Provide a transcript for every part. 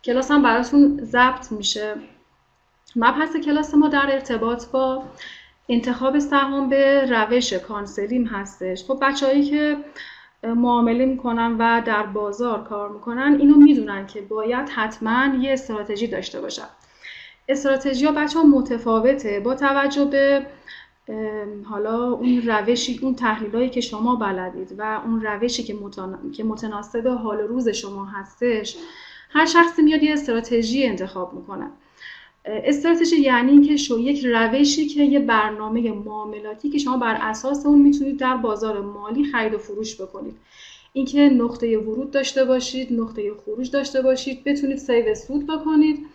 کلاس هم براتون ضبط میشه. مبحث کلاس ما در ارتباط با انتخاب سهام به روش کانسلینگ هستش. خب بچه‌هایی که معامله میکنن و در بازار کار میکنن اینو میدونن که باید حتما یه استراتژی داشته باشن. استراتژی ها بچه ها متفاوته با توجه به حالا اون روشی، اون تحلیلایی که شما بلدید و اون روشی که متناسب حال روز شما هستش. هر شخصی میاد یه استراتژی انتخاب میکنه. استراتژی یعنی اینکه یک روشی که یه برنامه معاملاتی که شما بر اساس اون میتونید در بازار مالی خرید و فروش بکنید. اینکه نقطه ورود داشته باشید، نقطه خروج داشته باشید، بتونید سیو سود بکنید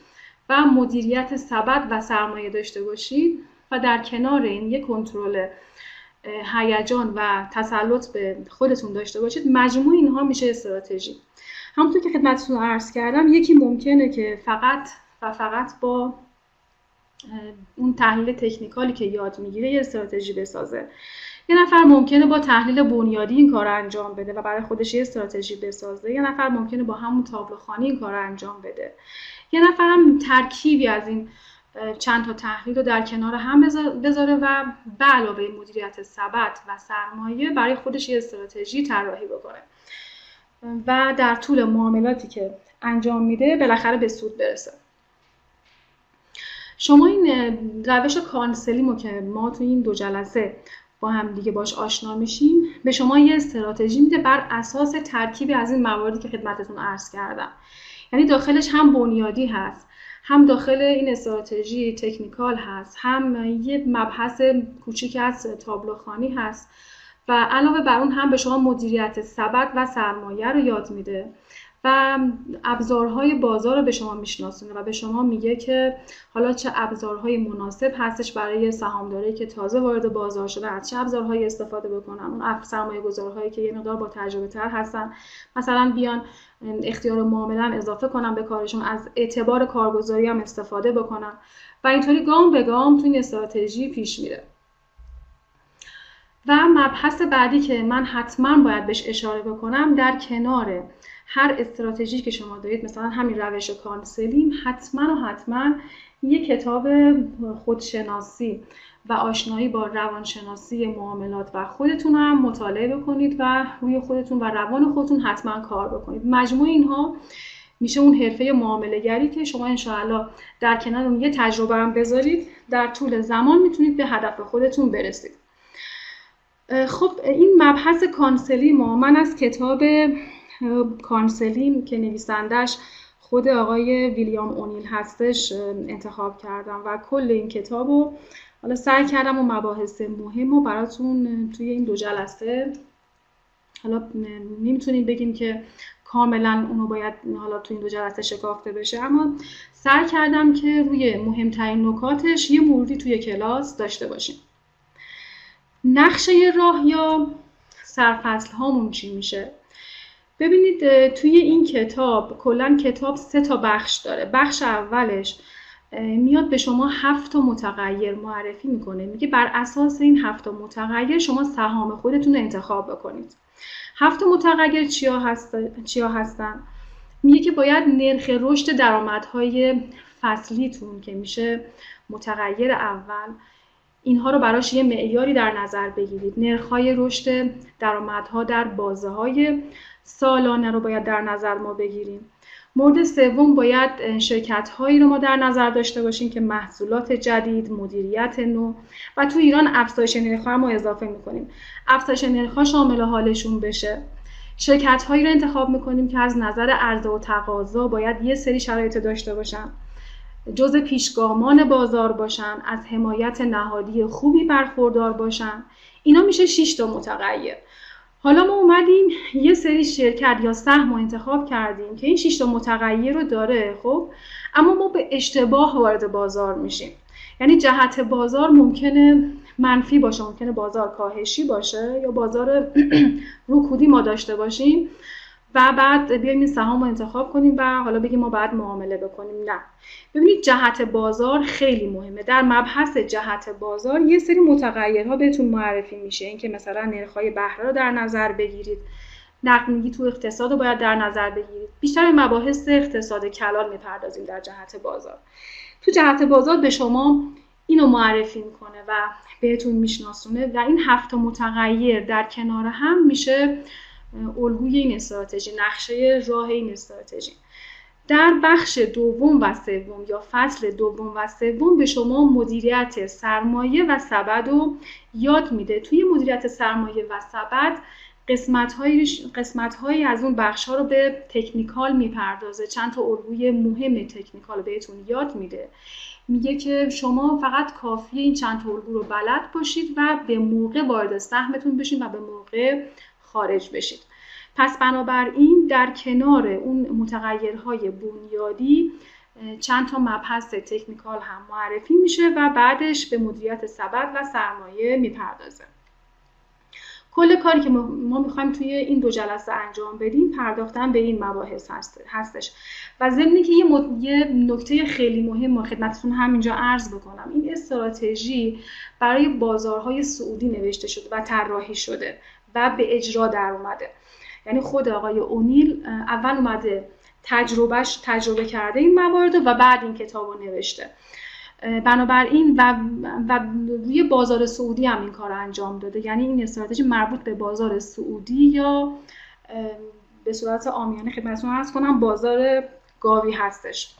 و مدیریت سبد و سرمایه داشته باشید و در کنار این یک کنترل هیجان و تسلط به خودتون داشته باشید. مجموع اینها میشه استراتژی. همونطور که خدمتتون عرض کردم، یکی ممکنه که فقط با اون تحلیل تکنیکالی که یاد میگیره یه استراتژی بسازه. یه نفر ممکنه با تحلیل بنیادی این کار انجام بده و برای خودش یه استراتژی بسازه. یه نفر ممکنه با همون تابلوخوانی این کار انجام بده. یه نفر هم ترکیبی از این چند تا تحلیل رو در کنار هم بذاره و به علاوه مدیریت سبد و سرمایه برای خودش یه استراتژی طراحی بکنه و در طول معاملاتی که انجام میده بالاخره به سود برسه. شما این روش کانسلینگ که ما تو این 2 جلسه با هم دیگه باش آشنا میشیم به شما یه استراتژی میده بر اساس ترکیبی از این مواردی که خدمتتون عرض کردم. یعنی داخلش هم بنیادی هست، هم داخل این استراتژی تکنیکال هست، هم یه مبحث کوچیک از تابلوخوانی هست و علاوه بر اون هم به شما مدیریت سبد و سرمایه رو یاد میده و ابزارهای بازار رو به شما میشناسونه و به شما میگه که حالا چه ابزارهای مناسب هستش برای سهامداری که تازه وارد بازار شده، از چه ابزارهایی استفاده بکنن. اون سرمایه گذارهایی که یه مقدار با تجربه تر هستن مثلا بیان اختیار معامله هم اضافه کنن به کارشون، از اعتبار کارگزاری هم استفاده بکنن و اینطوری گام به گام تو این استراتژی پیش میره. و مبحث بعدی که من حتما باید بهش اشاره بکنم، در کنار هر استراتژی که شما دارید، مثلا همین روش کانسلینگ، حتما یک کتاب خودشناسی و آشنایی با روانشناسی معاملات و خودتون هم مطالعه بکنید و روی خودتون و روان خودتون حتما کار بکنید. مجموع اینها میشه اون حرفه معامله گری که شما انشاءالله در کنار اون یه تجربه هم بذارید، در طول زمان میتونید به هدف خودتون برسید. خب این مبحث کانسلینگ من از کتاب کانسلینگ که نویسندش خود آقای ویلیام اونیل هستش انتخاب کردم و کل این کتاب رو حالا سعی کردم و مباحث مهم رو براتون توی این 2 جلسه، حالا نمیتونیم بگیم که کاملا اونو باید حالا توی این 2 جلسه شکافته بشه، اما سعی کردم که روی مهمترین نکاتش یه موردی توی کلاس داشته باشیم. نقشه راه یا سرفصل هامون چی میشه؟ ببینید توی این کتاب کلا کتاب 3 تا بخش داره. بخش اولش میاد به شما 7 تا متغیر معرفی میکنه، میگه بر اساس این 7 تا متغیر شما سهام خودتون رو انتخاب بکنید. 7 تا متغیر چیا هستن؟ میگه که باید نرخ رشد درآمدهای فصلیتون که میشه متغیر اول، اینها رو براش یه معیاری در نظر بگیرید. نرخ‌های رشد درآمدها در بازه‌های سالانه رو باید در نظر ما بگیریم. مورد سوم باید شرکت‌هایی رو ما در نظر داشته باشیم که محصولات جدید، مدیریت نو و تو ایران افزایش نرخ‌ها رو ما اضافه می‌کنیم. افزایش نرخ‌ها شامل حالشون بشه. شرکت‌هایی رو انتخاب می‌کنیم که از نظر عرضه و تقاضا باید یه سری شرایط داشته باشن، جزء پیشگامان بازار باشن، از حمایت نهادی خوبی برخوردار باشن. اینا میشه 6 تا متغیر. حالا ما اومدیم یه سری شرکت یا سهم رو انتخاب کردیم که این 6 تا متغیر رو داره، خب اما ما به اشتباه وارد بازار میشیم. یعنی جهت بازار ممکنه منفی باشه، ممکنه بازار کاهشی باشه یا بازار رکودی ما داشته باشیم و بعد بیایم این سهام رو انتخاب کنیم و حالا بگیم ما باید معامله بکنیم. نه، ببینید جهت بازار خیلی مهمه. در مبحث جهت بازار یه سری متغیرها بهتون معرفی میشه، این که مثلا نرخ‌های بهره رو در نظر بگیرید، نقدینگی تو اقتصاد رو باید در نظر بگیرید. بیشتر به مباحث اقتصاد کلان میپردازیم در جهت بازار. تو جهت بازار به شما اینو معرفی میکنه و بهتون میشناسونه و این 7 متغیر در کنار هم میشه الگوی این استراتژی، نقشه راه این استراتژی. در بخش دوم و سوم یا فصل دوم و سوم به شما مدیریت سرمایه و سبد رو یاد میده. توی مدیریت سرمایه و سبد قسمت‌هایی از اون بخش‌ها رو به تکنیکال میپردازه. چند تا الگوی مهم تکنیکال بهتون یاد میده. میگه که شما فقط کافیه این چند تا الگو رو بلد باشید و به موقع وارد سهمتون بشید و به موقع خارج بشید. پس بنابراین در کنار اون متغیرهای بنیادی چند تا مبحث تکنیکال هم معرفی میشه و بعدش به مدیریت سبد و سرمایه میپردازه. کل کاری که ما میخوایم توی این 2 جلسه انجام بدیم پرداختن به این مباحث هستش و ضمن که یه نکته خیلی مهم خدمتتون همینجا عرض بکنم. این استراتژی برای بازارهای سعودی نوشته شده و طراحی شده و به اجرا در اومده. یعنی خود آقای اونیل اول اومده تجربه کرده این موارد و بعد این کتاب رو نوشته. بنابراین و روی بازار سعودی هم این کار انجام داده. یعنی این استراتژی مربوط به بازار سعودی یا به صورت عامیانه خدمتتون عرض کنم بازار گاوی هستش.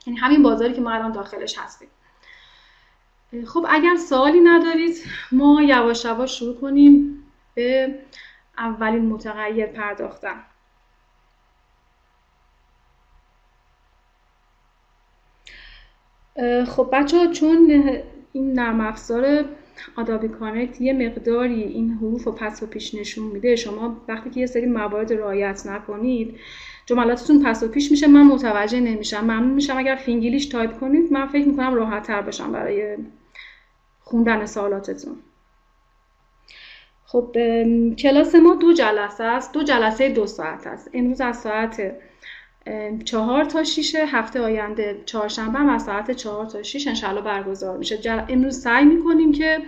یعنی همین بازاری که ما الان داخلش هستیم. خب اگر سوالی ندارید ما یواش یواش شروع کنیم به اولین متغیر پرداختن. خب بچه‌ها چون این نرم افزار آدابی کانکت یه مقداری این حروف رو پس و پیش نشون میده، شما وقتی که یه سری موارد رعایت نکنید جملاتتون پس و پیش میشه، من متوجه نمیشم. ممنون میشم اگر فینگلیش تایپ کنید، من فکر میکنم راحت تر باشم برای خوندن سوالاتتون. خب کلاس ما 2 جلسه است، 2 جلسه 2 ساعت است. امروز از ساعت 4 تا 6، هفته آینده چهارشنبه از ساعت 4 تا 6 انشالله برگزار میشه. امروز سعی میکنیم که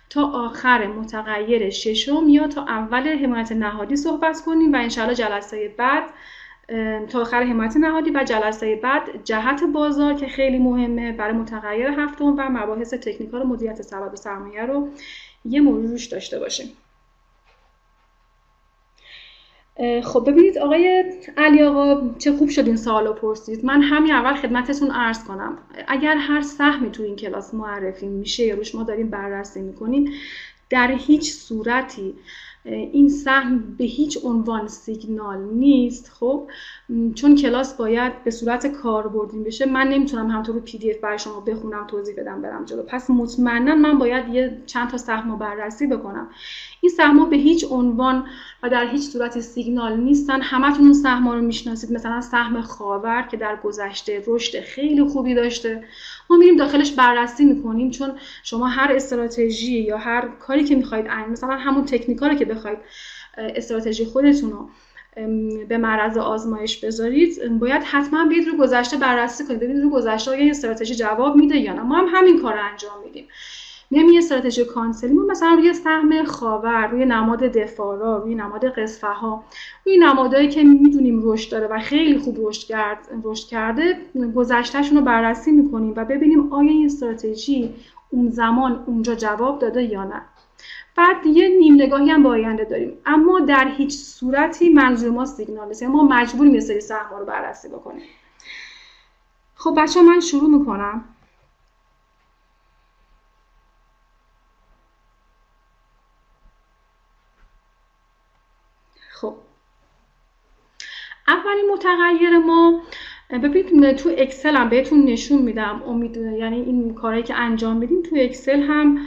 تا آخر متغیر ششم یا تا اول حمایت نهادی صحبت کنیم و انشالله جلسه بعد تا آخر حمایت نهادی و جلسه بعد جهت بازار که خیلی مهمه برای متغیر هفتم و مباحث تکنیکال مدیریت سبد و سرمایه رو یه مرور روش داشته باشیم. خب ببینید آقای علی آقا چه خوب شد این سوالو پرسید. من همین اول خدمتتون عرض کنم اگر هر سهمی تو این کلاس معرفی میشه یا روش ما داریم بررسی میکنیم، در هیچ صورتی این سهم به هیچ عنوان سیگنال نیست. خب چون کلاس باید به صورت کاربردی بشه، من نمیتونم همونطور رو پی دی اف برای شما بخونم توضیح بدم برم جلو. پس مطمئنا من باید یه چند تا سهم رو بررسی بکنم. این سهم‌ها به هیچ عنوان و در هیچ صورت سیگنال نیستن. همتون اون سهم‌ها رو میشناسید. مثلا سهم خاور که در گذشته رشد خیلی خوبی داشته، ما میریم داخلش بررسی میکنیم، چون شما هر استراتژی یا هر کاری که میخواید مثلا همون تکنیکال که بخواید استراتژی خودتون رو به معرض آزمایش بذارید، باید حتما بیاید رو گذشته بررسی کنید، ببینید رو گذشته آیا این استراتژی جواب میده یا نه. ما هم همین کار رو انجام میدیم. میایم یه استراتژی کانسلی مثلا روی سهم خاور، روی نماد دفارا، روی نماد قصفه‌ها، روی نمادهایی که میدونیم رشد داره و خیلی خوب رشد کرده گذشتهشون رو بررسی میکنیم و ببینیم آیا این استراتژی اون زمان اونجا جواب داده یا نه. بعد یه نیم نگاهی هم با آینده داریم، اما در هیچ صورتی منظور ما سیگنال نیست. ما مجبوریم یه سری سهم‌ها رو بررسی بکنیم. خب بچه‌ها من شروع میکنم. خب اولین متغیر ما، ببینید تو اکسل هم بهتون نشون میدم، یعنی این کارهایی که انجام میدیم تو اکسل هم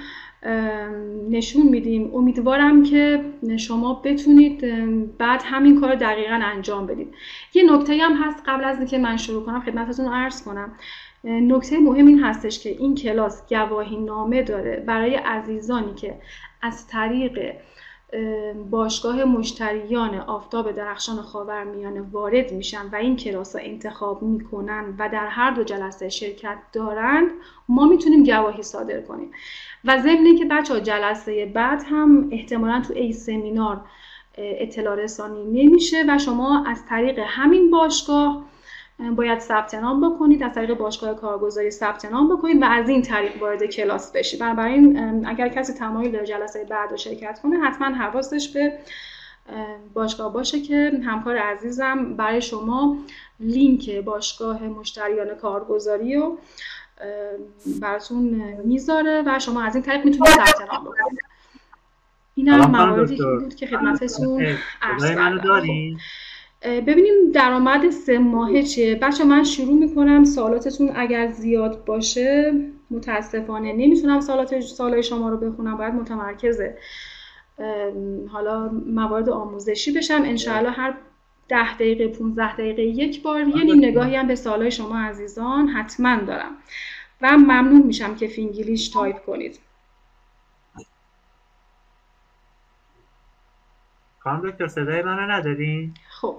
نشون میدیم. امیدوارم که شما بتونید بعد همین کار دقیقاً انجام بدید. یه نکته هم هست قبل از اینکه من شروع کنم خدمتتون عرض کنم. نکته مهم این هستش که این کلاس گواهی نامه داره برای عزیزانی که از طریق باشگاه مشتریان آفتاب درخشان خاورمیانه وارد میشن و این کلاس رو انتخاب میکنن و در هر 2 جلسه شرکت دارند، ما میتونیم گواهی صادر کنیم. و ضمن اینکه بچه‌ها جلسه بعد هم احتمالاً تو ای سمینار اطلاع رسانی نمیشه و شما از طریق همین باشگاه باید ثبت نام بکنید، از طریق باشگاه کارگزاری ثبت نام بکنید و از این طریق وارد کلاس بشید. بنابراین اگر کسی تمایل داره جلسه بعد رو شرکت کنه، حتما حواسش به باشگاه باشه که همکار عزیزم برای شما لینک باشگاه مشتریان کارگزاری رو براتون میذاره و شما از این طریق میتونید ثبت نام بکنید. این هم مواردی بود که خدمتتون عرض کردم. ببینیم درآمد 3 ماهه چیه. بچه من شروع میکنم، سوالاتتون اگر زیاد باشه متاسفانه نمیتونم سوالای شما رو بخونم، باید متمرکز حالا موارد آموزشی بشم. انشاءالله هر 10 دقیقه 15 دقیقه یک بار یه نیم نگاهی هم به سوالای شما عزیزان حتما دارم و ممنون میشم که فینگلیش تایپ کنید. خانم دکتر صدای منو ندارین؟ خب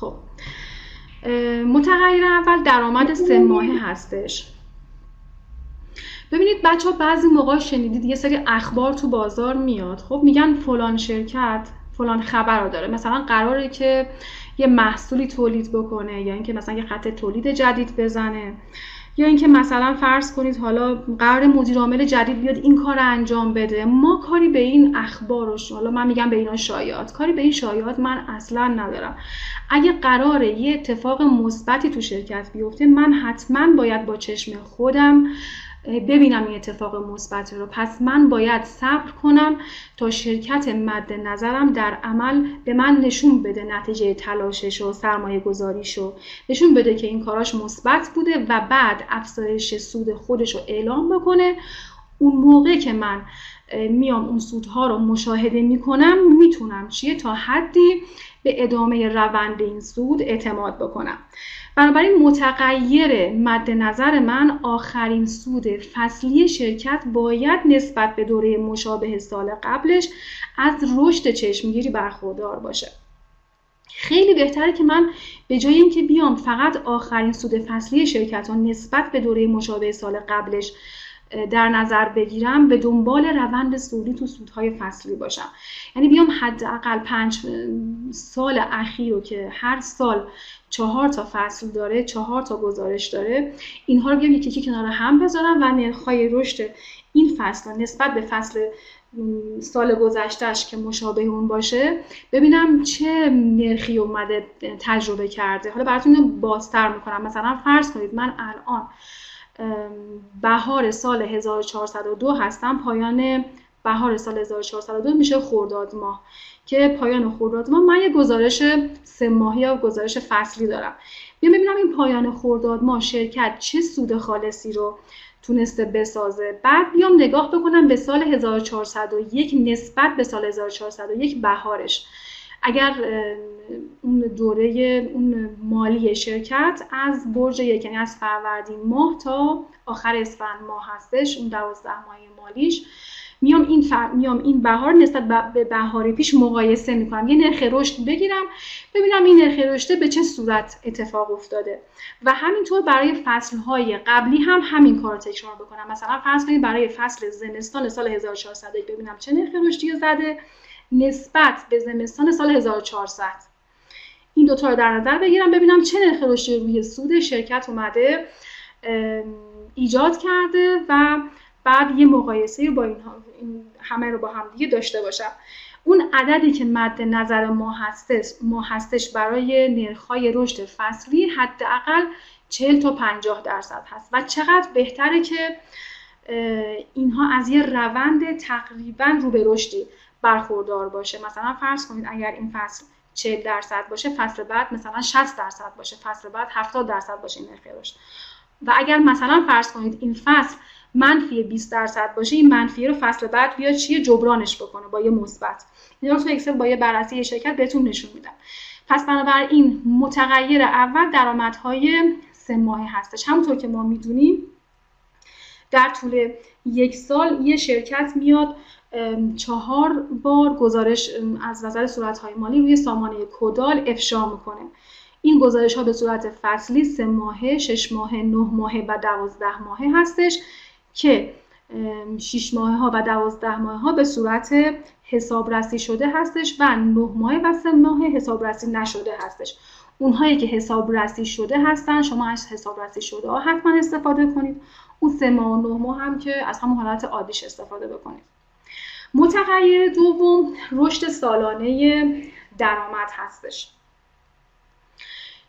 خب متغیر اول درآمد 3 ماهه هستش. ببینید بچه ها بعضی موقع شنیدید یه سری اخبار تو بازار میاد، خب میگن فلان شرکت فلان خبر رو داره، مثلا قراره که یه محصولی تولید بکنه یا اینکه مثلا یه خط تولید جدید بزنه یا اینکه مثلا فرض کنید حالا قرار مدیر عامل جدید بیاد این کار رو انجام بده. ما کاری به این اخبار و حالا من میگم به اینا شایعات، کاری به این شایعات من اصلا ندارم. اگه قراره یه اتفاق مثبتی تو شرکت بیفته، من حتما باید با چشم خودم ببینم این اتفاق مثبت رو. پس من باید صبر کنم تا شرکت مد نظرم در عمل به من نشون بده نتیجه تلاشش و سرمایه گذاریشو، نشون بده که این کاراش مثبت بوده و بعد افزایش سود خودش رو اعلام بکنه. اون موقع که من میام اون سودها رو مشاهده میکنم، میتونم تا حدی به ادامه روند این سود اعتماد بکنم. بنابراین متغیر مد نظر من آخرین سود فصلی شرکت باید نسبت به دوره مشابه سال قبلش از رشد چشمگیری برخوردار باشه. خیلی بهتره که من به جای اینکه بیام فقط آخرین سود فصلی شرکت رو نسبت به دوره مشابه سال قبلش در نظر بگیرم، به دنبال روند سودی تو سودهای فصلی باشم. یعنی بیام حداقل 5 سال اخیر رو که هر سال 4 تا فصل داره، 4 تا گزارش داره، اینها رو بیام یکی یکی کنار هم بذارم و نرخ‌های رشد این فصل نسبت به فصل سال گذشتهش که مشابه اون باشه، ببینم چه نرخی اومده تجربه کرده. حالا براتون بازتر میکنم. مثلا فرض کنید من الان بهار سال 1402 هستم، پایان بهار سال 1402 میشه خرداد ماه، که پایان خرداد ماه من یه گزارش 3 ماهه یا گزارش فصلی دارم. بیام ببینم این پایان خرداد ماه شرکت چه سود خالصی رو تونسته بسازه. بعد بیام نگاه بکنم به سال 1401 نسبت به سال 1401 بهارش. اگر اون دوره اون مالی شرکت از برج یک، یعنی از فروردین ماه تا آخر اسفند ماه هستش، اون 12 ماهه مالیش، میام این بهار نسبت به بهار پیش مقایسه میکنم، یه نرخ رشد بگیرم ببینم این نرخ رشد به چه صورت اتفاق افتاده و همینطور برای فصل‌های قبلی هم همین کار تکرار بکنم. مثلا فرض کنید برای فصل زمستان سال 1401 ببینم چه نرخ رشدی زده نسبت به زمستان سال 1400. این دوتا رو در نظر بگیرم ببینم چه نرخ رشدی روی سود شرکت اومده ایجاد کرده و بعد یه مقایسه رو با این همه رو با هم دیگه داشته باشم. اون عددی که مد نظر ما هستش برای نرخ‌های رشد فصلی حداقل 40 تا 50% هست و چقدر بهتره که اینها از یه روند تقریبا رو به رشدی برخوردار باشه. مثلا فرض کنید اگر این فصل 40% باشه، فصل بعد مثلا 60% باشه، فصل بعد 70% باشه این نرخ رشد. و اگر مثلا فرض کنید این فصل منفی 20% باشه، این منفی رو فصل بعد بیاد جبرانش بکنه با یه مثبت. اینا تو اکسل با یه بررسی شرکت بهتون نشون میدم. پس بنابراین متغیر اول درآمدهای 3 ماهه هستش. همونطور که ما میدونیم در طول یک سال یه شرکت میاد 4 بار گزارش از نظر صورت‌های مالی روی سامانه کدال افشا میکنه. این گزارش‌ها به صورت فصلی 3 ماهه، 6 ماهه، 9 ماهه و 12 ماهه هستش که 6 ماهه ها و 12 ماهه ها به صورت حسابرسی شده هستش و 9 ماهه و 3 ماهه حسابرسی نشده هستش. اونهایی که حسابرسی شده هستن شما از حسابرسی شده ها حتما استفاده کنید. اون 3 ماه و 9 ماه هم که از همون حالت عادیش استفاده بکنید. متغیر دوم رشد سالانه درآمد هستش.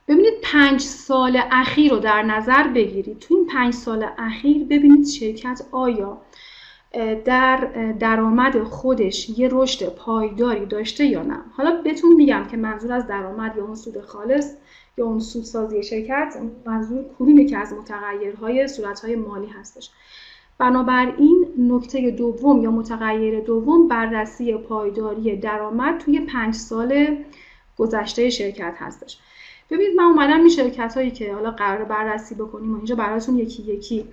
ببینید 5 سال اخیر رو در نظر بگیرید. تو این 5 سال اخیر ببینید شرکت آیا در درآمد خودش یه رشد پایداری داشته یا نه. حالا بهتون میگم که منظور از درآمد یا اون سود خالص یا اون سودسازی شرکت منظور کدومی که از متغیرهای صورتهای مالی هستش. بنابراین نکته دوم یا متغیر دوم بررسی پایداری درآمد توی 5 سال گذشته شرکت هستش. ببینید من اومدم این شرکت هایی که حالا قرار بررسی بکنیم و اینجا براتون یکی یکی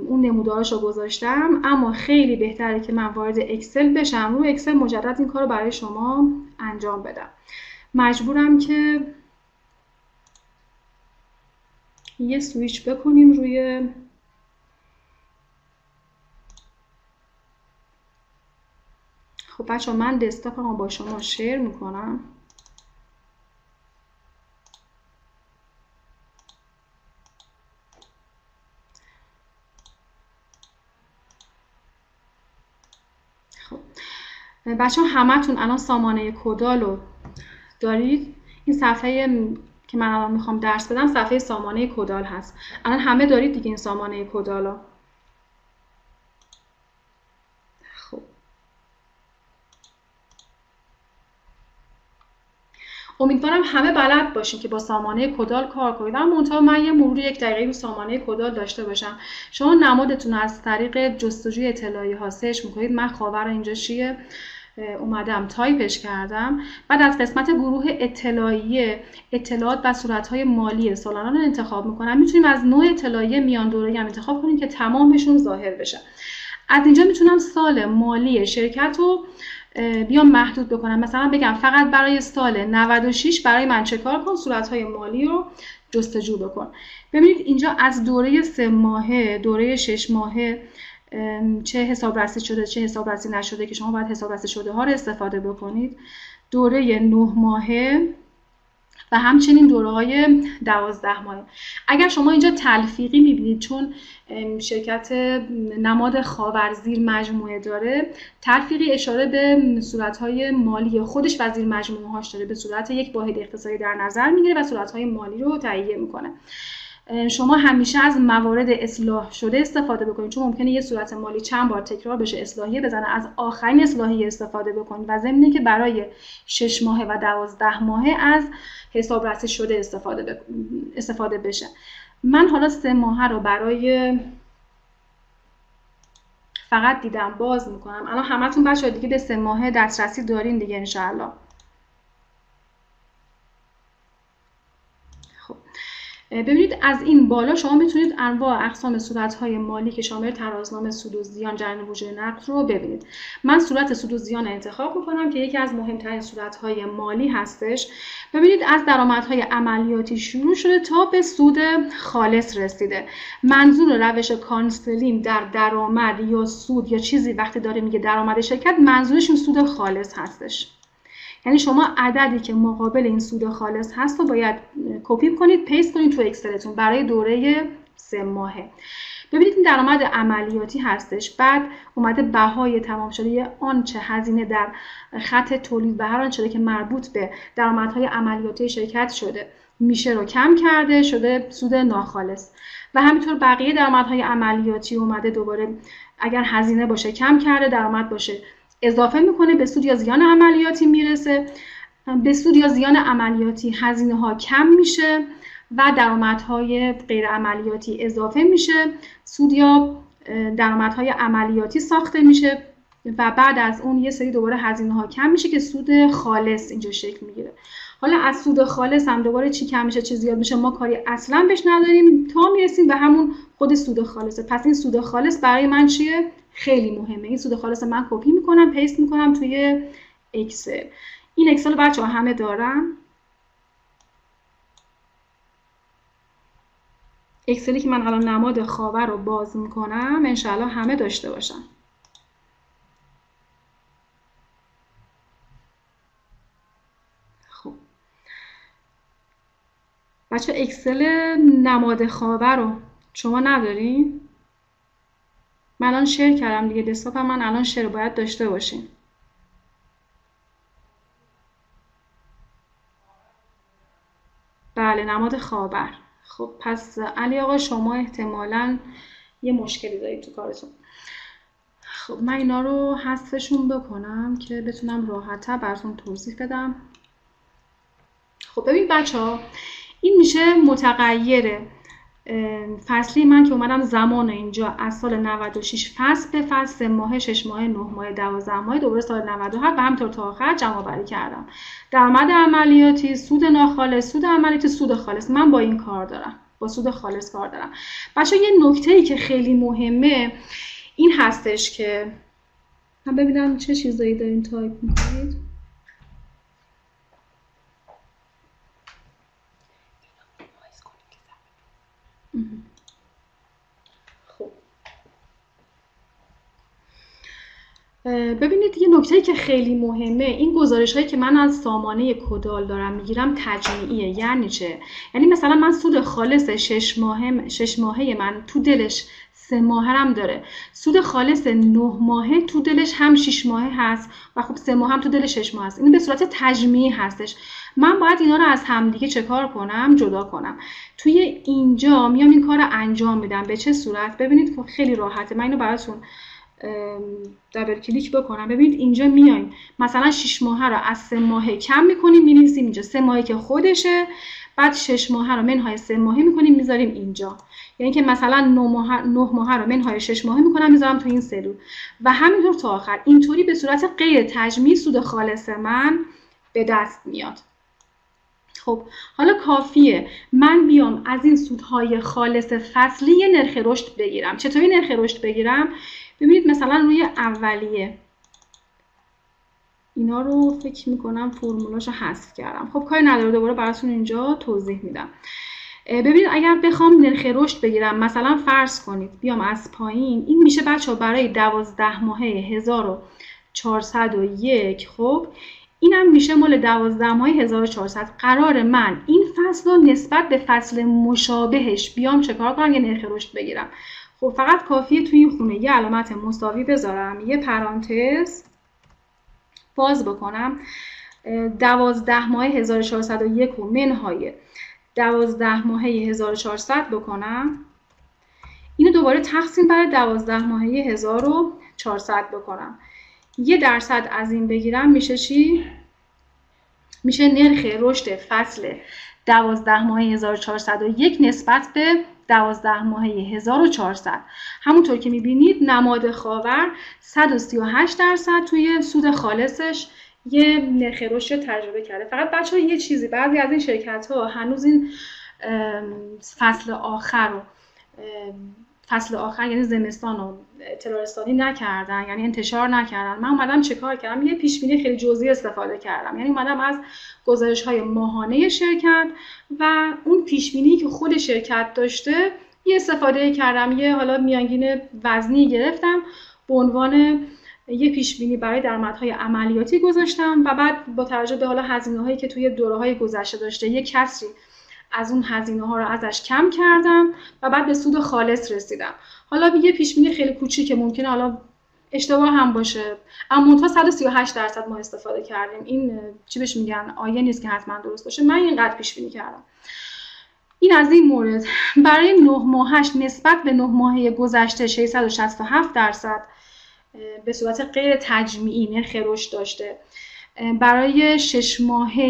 اون نمودارش رو گذاشتم، اما خیلی بهتره که من وارد اکسل بشم، روی اکسل مجدد این کار رو برای شما انجام بدم. مجبورم که یه سویچ بکنیم روی خب بچه من دسکتاپم با شما شیر میکنم. بچه ها همتون الان سامانه کدال رو دارید. این صفحه که من الان میخوام درس بدم صفحه سامانه کدال هست. الان همه دارید دیگه این سامانه کدال رو. خب امیدوارم همه بلد باشین که با سامانه کدال کار کنید. اما منتها من یه مرور 1 دقیقه رو سامانه کدال داشته باشم. شما نمادتون از طریق جستجوی اطلاعی ها سرچ میکنید. من خاور اینجا چیه اومدم تایپش کردم. بعد از قسمت گروه اطلاعی اطلاعات و صورت‌های مالی سالانه رو انتخاب میکنم. میتونیم از نوع اطلاعیه میان دوره‌ای هم انتخاب کنیم که تمامشون ظاهر بشه. از اینجا میتونم سال مالی شرکت رو بیام محدود بکنم. مثلا بگم فقط برای سال 96 برای من چه کار کن، صورت‌های مالی رو جستجو بکن. ببینید اینجا از دوره 3 ماهه، دوره 6 ماهه چه حسابرسی شده چه حسابرسی نشده که شما باید حسابرسی شده ها رو استفاده بکنید. دوره 9 ماهه و همچنین دوره‌های 12 ماهه. اگر شما اینجا تلفیقی می‌بینید چون شرکت نماد خاور زیر مجموعه داره، تلفیقی اشاره به صورت‌های مالی خودش و زیر مجموعه‌هاش داره، به صورت یک واحد اقتصادی در نظر می‌گیره و صورت‌های مالی رو تهیه می‌کنه. شما همیشه از موارد اصلاح شده استفاده بکنید چون ممکنه یه صورت مالی چند بار تکرار بشه، اصلاحیه بزنه. از آخرین اصلاحیه استفاده بکنید و ضمن که برای 6 ماهه و 12 ماهه از حسابرسی شده استفاده بشه. من حالا 3 ماهه رو برای فقط دیدم باز میکنم. الان همتون بچه‌ها دیگه به 3 ماهه دسترسی دارین دیگه انشالله. ببینید از این بالا شما میتونید انواع اقسام صورت‌های مالی که شامل ترازنامه سود و زیان، جریان بودجه نقد رو ببینید. من صورت سود و زیان انتخاب میکنم که یکی از مهمترین صورت‌های مالی هستش. ببینید از درآمدهای عملیاتی شروع شده تا به سود خالص رسیده. منظور روش کانسلینگ در درآمد یا سود یا چیزی وقتی داره میگه درآمد شرکت، منظورش اون سود خالص هستش. یعنی شما عددی که مقابل این سود خالص هست رو باید کپی کنید، پیست کنید تو اکسلتون برای دوره 3 ماهه. ببینید این درآمد عملیاتی هستش. بعد اومده بهای تمام شده آنچه هزینه در خط تولید و هر آنچه که مربوط به درآمدهای عملیاتی شرکت شده میشه رو کم کرده، شده سود ناخالص. و همینطور بقیه درآمدهای عملیاتی اومده دوباره اگر هزینه باشه کم کرده، درآمد باشه اضافه میکنه، به سود یا زیان عملیاتی میرسه. به سود یا زیان عملیاتی هزینه ها کم میشه و درآمدهای غیر عملیاتی اضافه میشه، سود یا درآمدهای عملیاتی ساخته میشه و بعد از اون یه سری دوباره هزینه ها کم میشه که سود خالص اینجا شکل میگیره. حالا از سود خالص هم دوباره چی کم میشه چی زیاد میشه ما کاری اصلا بهش نداریم تا میرسیم به همون خود سود خالصه. پس این سود خالص برای من چیه؟ خیلی مهمه. این سود خالص من کپی میکنم، پیست میکنم توی اکسل. این اکسل بچه‌ها همه دارن. اکسلی که من الان نماد خاور رو باز میکنم انشالله همه داشته باشن. خب بچه اکسل نماد خاور رو شما ندارین؟ من الان شیر کردم دیگه، دسکتاپ من الان شیر باید داشته باشین. بله نماد خاور. خب پس علی آقا شما احتمالاً یه مشکلی دارید تو کارتون. خب من اینا رو حذفشون بکنم که بتونم راحت‌تر براتون توضیح بدم. خب ببین بچه‌ها، این میشه متغیر فصلی من که اومدم زمان اینجا از سال 96 فصل به فصل 3 ماه 6 ماه 9 ماه 12 ماه دوباره سال 97 و همینطور تا آخر جمع آوری کردم. درآمد عملیاتی، سود ناخالص، سود عملیاتی، سود خالص. من با این کار دارم، با سود خالص کار دارم. بچه‌ها یه نکته‌ای که خیلی مهمه این هستش که من ببینم چه چیزایی دارین تایپ می‌کنید. خب ببینید یه نکته‌ای که خیلی مهمه، این گزارش‌هایی که من از سامانه کدال دارم میگیرم تجمیعیه. یعنی چه؟ یعنی مثلا من سود خالص 6 ماهه من تو دلش 3 ماهه هم داره، سود خالص 9 ماهه تو دلش هم 6 ماهه هست و خب 3 ماه هم تو دل 6 ماه هست. این به صورت تجمیعی هستش. من باید اینا رو از همدیگه چه کار کنم؟ جدا کنم. توی اینجا میام این کار رو انجام میدم. به چه صورت؟ ببینید که خیلی راحته. من اینو براتون دابل کلیک بکنم. ببینید اینجا میایم مثلا 6 ماهه رو از 3 ماهه کم میکنیم می‌نویسیم اینجا 3 ماهه که خودشه، بعد 6 ماهه رو منهای 3 ماهه میکنیم میذاریم اینجا. یعنی که مثلا 9 ماهه رو منهای 6 ماهه میکنم میذارم تو این سلول و همینطور تا آخر. اینطوری به صورت غیر تجمیعی سود خالص من به دست میاد. خب حالا کافیه من بیام از این سودهای خالص فصلی یه نرخ رشد بگیرم. چطوری نرخ رشد بگیرم؟ ببینید مثلا روی اولیه اینا رو فکر میکنم فرمولاشو حذف کردم. خب کاری نداره، دوباره براتون اینجا توضیح میدم. ببینید اگر بخوام نرخ رشد بگیرم، مثلا فرض کنید بیام از پایین، این میشه بچه‌ها برای 12 ماهه 1401. خب اینم میشه مال 12 ماهه 1400. قرار من این فصل رو نسبت به فصل مشابهش بیام چه کار کنم؟ یه نرخ رشد بگیرم. خب فقط کافیه توی این خونه یه علامت مساوی بذارم، یه پرانتز باز بکنم، 12 ماهه 1401 رو منهای 12 ماهه 1400 بکنم، اینو دوباره تقسیم بر 12 ماهه 1400 بکنم. 1% از این بگیرم میشه چی؟ میشه نرخ رشد فصل 12 ماهه 1401 نسبت به 12 ماهه 1400. همونطور که میبینید نماد خاور 138% توی سود خالصش یه نرخ رشد تجربه کرده. فقط بچه‌ها یه چیزی، بعضی از این شرکت‌ها هنوز این فصل آخر یعنی زمستان رو اطلاع رسانی نکردن، یعنی انتشار نکردن. من اومدم چه کار کردم؟ یه پیش بینی خیلی جزئی استفاده کردم. یعنی اومدم از گزارش‌های ماهانه شرکت و اون پیش بینی که خود شرکت داشته یه استفاده کردم، یه حالا میانگین وزنی گرفتم به عنوان یه پیش بینی برای درآمدهای عملیاتی گذاشتم و بعد با توجه به حالا هزینه‌هایی که توی دوره‌های گذشته داشته یه کسری از اون هزینه‌ها رو ازش کم کردم و بعد به سود خالص رسیدم. حالا یه پیش بینی خیلی کوچیکه، ممکنه حالا اشتباه هم باشه، اما منتها 138% ما استفاده کردیم. این چی بهش میگن؟ آیه نیست که حتما درست باشه. من اینقدر پیش بینی کردم. این از این مورد. برای 9 ماهش نسبت به 9 ماهه گذشته 667% به صورت غیر تجمیعی نرخ رشد داشته. برای 6 ماهه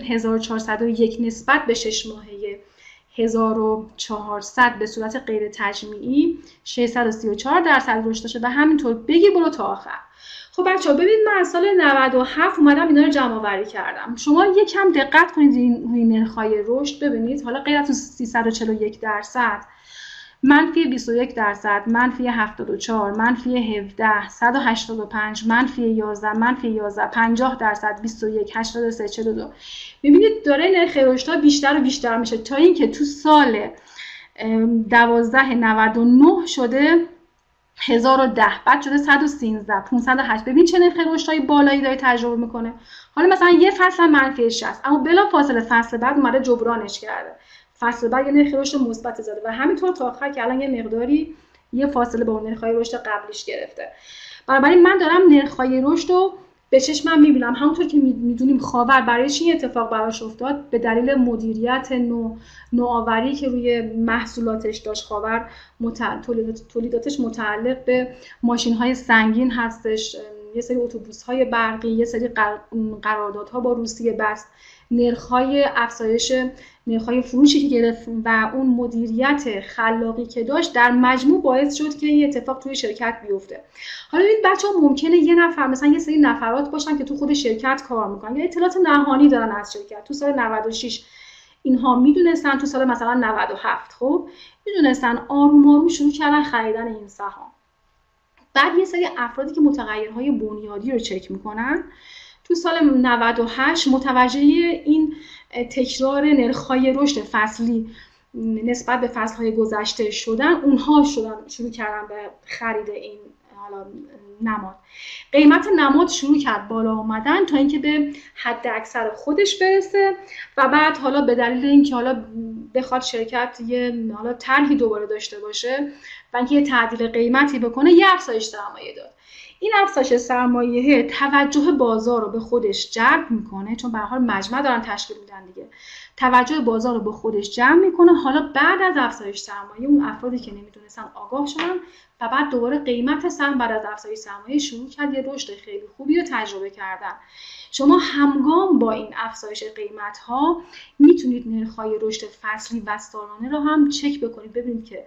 1401 نسبت به 6 ماهه 1400 به صورت غیر تجمیعی 634% رشد داشته و همینطور بگی برو تا آخر. خب بچه‌ها ببینید من از سال 97 اومدم اینا رو جمع آوری کردم. شما یکم دقت کنید روی نرخ‌های رشد ببینید. حالا غیر از 341% منفی 21%، منفی 74، منفی 17، 185، منفی 11، منفی 11، 50%، 21، 83، 42. می‌بینید داره نرخ رشدها بیشتر و بیشتر میشه تا اینکه تو سال 1299 شده 1010، بعد شده 113، 508. ببین چه نرخ رشدهای بالایی داره تجربه میکنه. حالا مثلا یه فصل منفی 60، اما بلا فاصله فصل بعد اومده جبرانش کرده، فصل بعد یه نرخ رشد مثبت زده و همینطور تا آخر که الان یه مقداری یه فاصله با اون نرخ‌های رشد قبلیش گرفته. بنابراین من دارم نرخ‌های رشد رو به چشمم میبینم. همونطور که میدونیم خاور برایش این اتفاق براش افتاد به دلیل مدیریت نوآوری که روی محصولاتش داشت. خاور تولیداتش متعلق به ماشین‌های سنگین هستش، یه سری اتوبوس‌های برقی، یه سری قراردادها با روسیه بست، نرخ‌های افزایش نرخ‌های فروشی که گرفت و اون مدیریت خلاقی که داشت در مجموع باعث شد که این اتفاق توی شرکت بیفته. حالا این بچه‌ها ممکنه یه نفر مثلا یه سری نفرات باشن که تو خود شرکت کار میکنن یا اطلاعات نهانی دارن از شرکت. تو سال 96 اینها میدونستن، تو سال مثلا 97 خب میدونستن، آروم آروم شروع کردن خریدن این سهام. بعد یه سری افرادی که متغیرهای بنیادی رو چک میکنن تو سال 98 متوجه این تکرار نرخ‌های رشد فصلی نسبت به فصل‌های گذشته شدن، اونها شروع کردن به خرید این حالا نماد. قیمت نماد شروع کرد بالا اومدن تا اینکه به حد اکثر خودش برسه و بعد حالا به دلیل اینکه حالا بخواد شرکت یه حالا طرحی دوباره داشته باشه و اینکه یه تعدیل قیمتی بکنه، یه افزایش سرمایه داد. این افزایش سرمایه توجه بازار رو به خودش جلب میکنه، چون به هر حال مجمع دارن تشکیل میدن دیگه، توجه بازار رو به خودش جمع میکنه. حالا بعد از افزایش سرمایه اون افرادی که نمیدونستن آگاه شدن و بعد دوباره قیمت سهم بعد از افزایش سرمایه شروع کرد یه رشد خیلی خوبی رو تجربه کردن. شما همگام با این افزایش قیمت ها میتونید نرخ‌های رشد فصلی و سالانه رو هم چک بکنید، ببینید که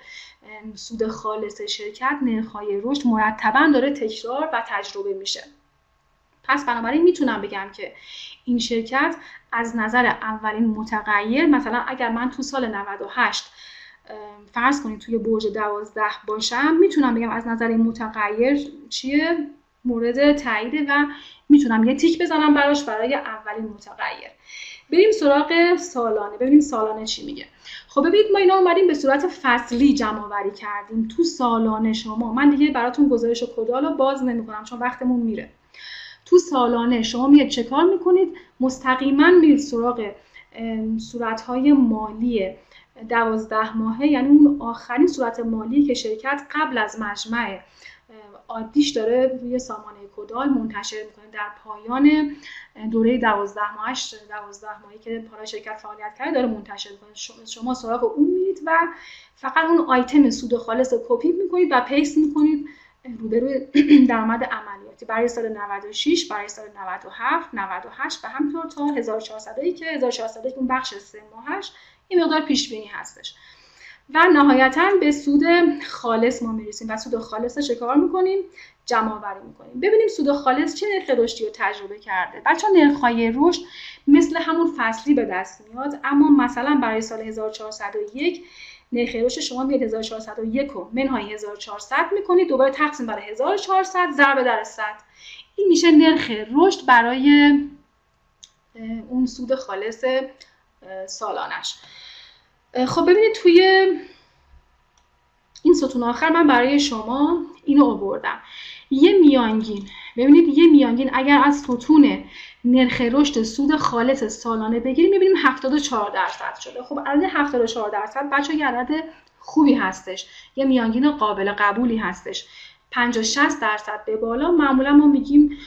سود خالص شرکت نرخ‌های رشد مرتباً داره تکرار و تجربه میشه. پس بنابراین میتونم بگم که این شرکت از نظر اولین متغیر، مثلا اگر من تو سال 98 فرض کنید توی برج 12 باشم، میتونم بگم از نظر این متغیر چیه مورد تاییده و میتونم یه تیک بزنم براش برای اولین متغیر. بریم سراغ سالانه، ببینیم سالانه چی میگه. خب ببینید ما اینا اومدیم به صورت فصلی جمع آوری کردیم. تو سالانه شما، من دیگه براتون گزارش کدال رو باز نمی‌کنم چون وقتمون میره. تو سالانه شما میاد چه کار میکنید؟ مستقیما میرید سراغ صورت‌های مالی 12 ماهه، یعنی اون آخرین صورت مالی که شرکت قبل از مجمع عادیش داره روی سامانه کدال منتشر میکنه. در پایان دوره 12 ماهی که حالا شرکت فعالیت کرده داره منتشر میکنه. شما سراغ اون میرید و فقط اون آیتم سود خالص رو کپی میکنید و پیست میکنید روبروی درآمد عملیاتی برای سال 96، برای سال 97، 98 و همینطور تا 1401 که 1401 اون بخش 3 ماهش این مقدار پیش بینی هستش. و نهایتاً به سود خالص ما میرسیم و سود خالص رو چکار میکنیم؟ جمع آوری میکنیم. ببینیم سود خالص چه نرخ رشدی رو تجربه کرده. بچه‌ها نرخ‌های رشد مثل همون فصلی به دست میاد، اما مثلا برای سال 1401 نرخ رشد شما میاد 1401 رو منهای 1400 میکنید، دوباره تقسیم بر 1400 ضرب در 100. این میشه نرخ رشد برای اون سود خالص سالانش. خب ببینید توی این ستون آخر من برای شما اینو آوردم، یه میانگین. ببینید یه میانگین اگر از ستون نرخ رشد سود خالص سالانه بگیریم میبینیم 74% شده. خب عدد 74% بچه‌ها یه عدد خوبی هستش، یه میانگین قابل قبولی هستش. 50-60% به بالا معمولا ما میگیم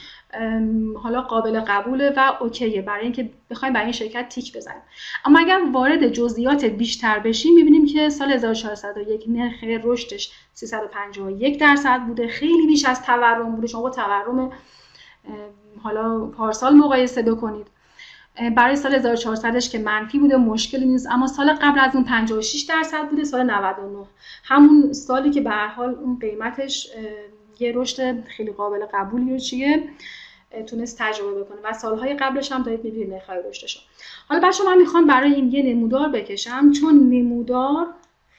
حالا قابل قبوله و اوکیه برای اینکه بخوایم برای این شرکت تیک بزنیم. اما اگر وارد جزئیات بیشتر بشیم میبینیم که سال 1401 نرخ رشدش 351% بوده، خیلی بیش از تورم بوده. شما با تورم حالا پارسال مقایسه بکنید. برای سال 1400ش که منفی بوده مشکلی نیست، اما سال قبل از اون 56% بوده، سال 99 همون سالی که به هر حال اون قیمتش یه رشد خیلی قابل قبولی رو تونست تجربه بکنه و سالهای قبلش هم دارید می‌بینید نرخ‌های رشدش. حالا بچه‌ها من میخوام برای این یه نمودار بکشم، چون نمودار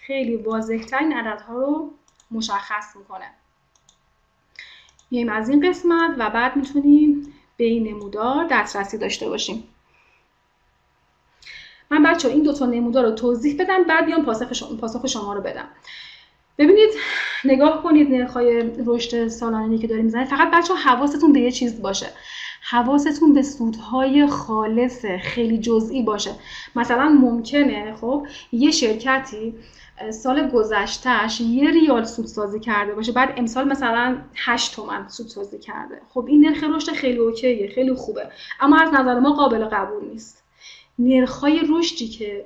خیلی واضح‌ترین عددها رو مشخص میکنه. میایم از این قسمت و بعد میتونیم به این نمودار دسترسی داشته باشیم. من بچه‌ها این دو تا نمودار رو توضیح بدم، بعد بیام پاسخ شما رو بدم. ببینید، نگاه کنید نرخ‌های رشد سالانه‌ای که داریم میزنید. فقط بچه‌ها حواستون به یه چیز باشه، حواستون به سودهای خالص خیلی جزئی باشه. مثلا ممکنه خب یه شرکتی سال گذشتهش 1 ریال سودسازی کرده باشه، بعد امسال مثلا 8 تومن سودسازی کرده. خب این نرخ رشد خیلی اوکیه، خیلی خوبه، اما از نظر ما قابل قبول نیست. نرخ‌های رشدی که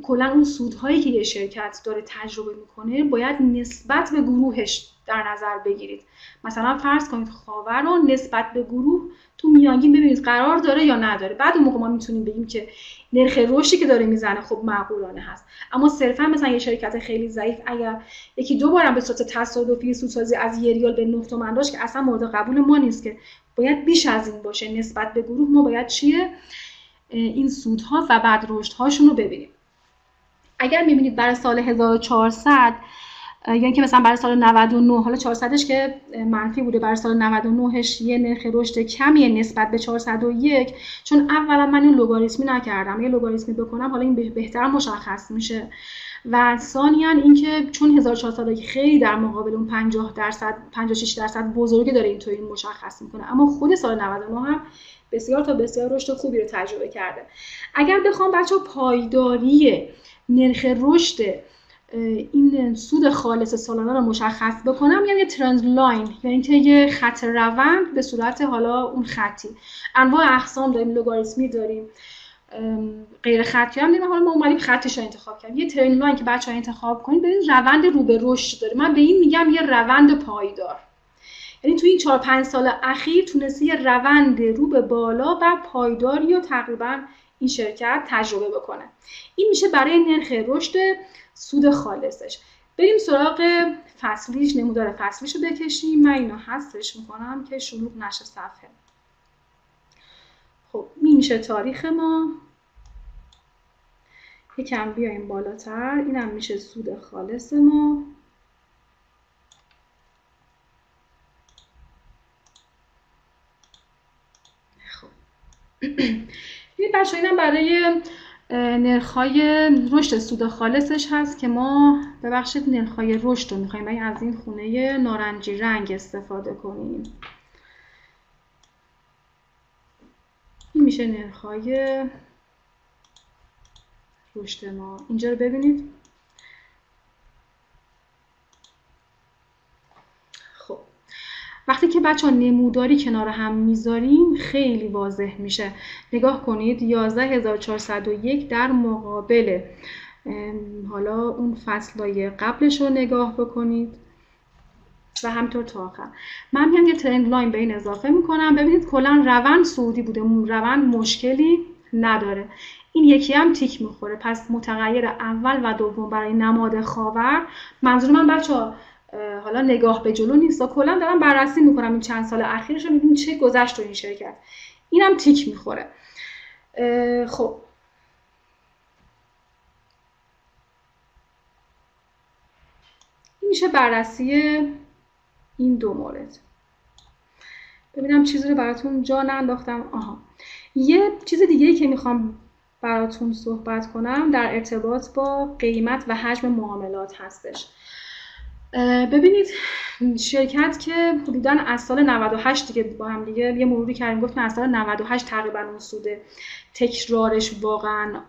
کلا اون سودهایی که یه شرکت داره تجربه میکنه باید نسبت به گروهش در نظر بگیرید. مثلا فرض کنید خاور رو نسبت به گروه تو میانگین ببینید قرار داره یا نداره. بعد اون موقع ما میتونیم بگیم که نرخ رشدی که داره میزنه خب معقولانه هست. اما صرفا مثلا یه شرکت خیلی ضعیف اگر یکی دو بارم به صورت تصادفی سودسازی از 1 ریال به 9 تومن داشت که اصلا مورد قبول ما نیست، که باید بیش از این باشه. نسبت به گروه ما باید چیه این سودها و بعد رشدهاشون رو ببینیم. اگر میبینید برای سال 1400 یعنی که مثلا برای سال 99، حالا 400ش که منفی بوده، برای سال 99ش یه نرخ رشد کمیه نسبت به 401، چون اولا من این لگاریتمی نکردم. یه لگاریتمی بکنم حالا این بهتر مشخص میشه، و ثانیاً اینکه چون 1400 خیلی در مقابل اون 56% بزرگی داره اینطوری مشخص میکنه، اما خود سال 99 هم بسیار تا بسیار رشد خوبی رو تجربه کرده. اگر بخوام بچه‌ها پایداری نرخ رشد این سود خالص سالانه رو مشخص بکنم، یعنی یه ترند لاین، یعنی که یه خط روند به صورت حالا اون خطی. انواع اقسام داریم، لگاریتمی داریم، غیر خطی هم داریم. حالا ما اومدیم خطیش رو انتخاب کردیم. یه ترند لاین که بچه‌ها انتخاب کنید ببینید روند رو به رشد داره. من به این میگم یه روند پایدار. یعنی تو این 4-5 سال اخیر تونسته یه روند رو به بالا و پایداری رو تقریبا این شرکت تجربه بکنه. این میشه برای نرخ رشد سود خالصش. بریم سراغ فصلیش، نمودار فصلیش رو بکشیم. من اینو حذفش میکنم که شلوغ نشه صفحه. خب این میشه تاریخ ما. یکم بیایم بالاتر، اینم میشه سود خالص ما. خب این بچه‌ها اینم برای نرخ‌های رشد سود خالصش هست که ما ببخشید نرخ‌های رشد رو می‌خوایم از این خونه نارنجی رنگ استفاده کنیم. این میشه نرخ‌های رشد ما. اینجا رو ببینید. خب وقتی که بچه‌ها نموداری کنار هم میذاریم خیلی واضح میشه. نگاه کنید 11401 در مقابل حالا اون فصلای قبلش رو نگاه بکنید و همینطور تا آخر. من میام یه ترند لاین به این اضافه میکنم. ببینید کلا روند صعودی بوده، روند مشکلی نداره. این یکی هم تیک میخوره. پس متغیر اول و دوم برای نماد خاور، منظور من بچه‌ها حالا نگاه به جلو نیست، کلا دارم بررسی میکنم این چند سال اخیرش رو، ببینیم چه گذشت تو این شرکت. اینم تیک میخوره. خب این میشه بررسی این دو مورد. ببینم چیزی رو براتون جا ننداختم. آها، یه چیز دیگه‌ای که میخوام براتون صحبت کنم در ارتباط با قیمت و حجم معاملات هستش. ببینید شرکت که حدوداً از سال 98 دیگه با هم دیگه یه مروری کردیم، گفتن از سال 98 تقریبا اون سود تکرارش واقعا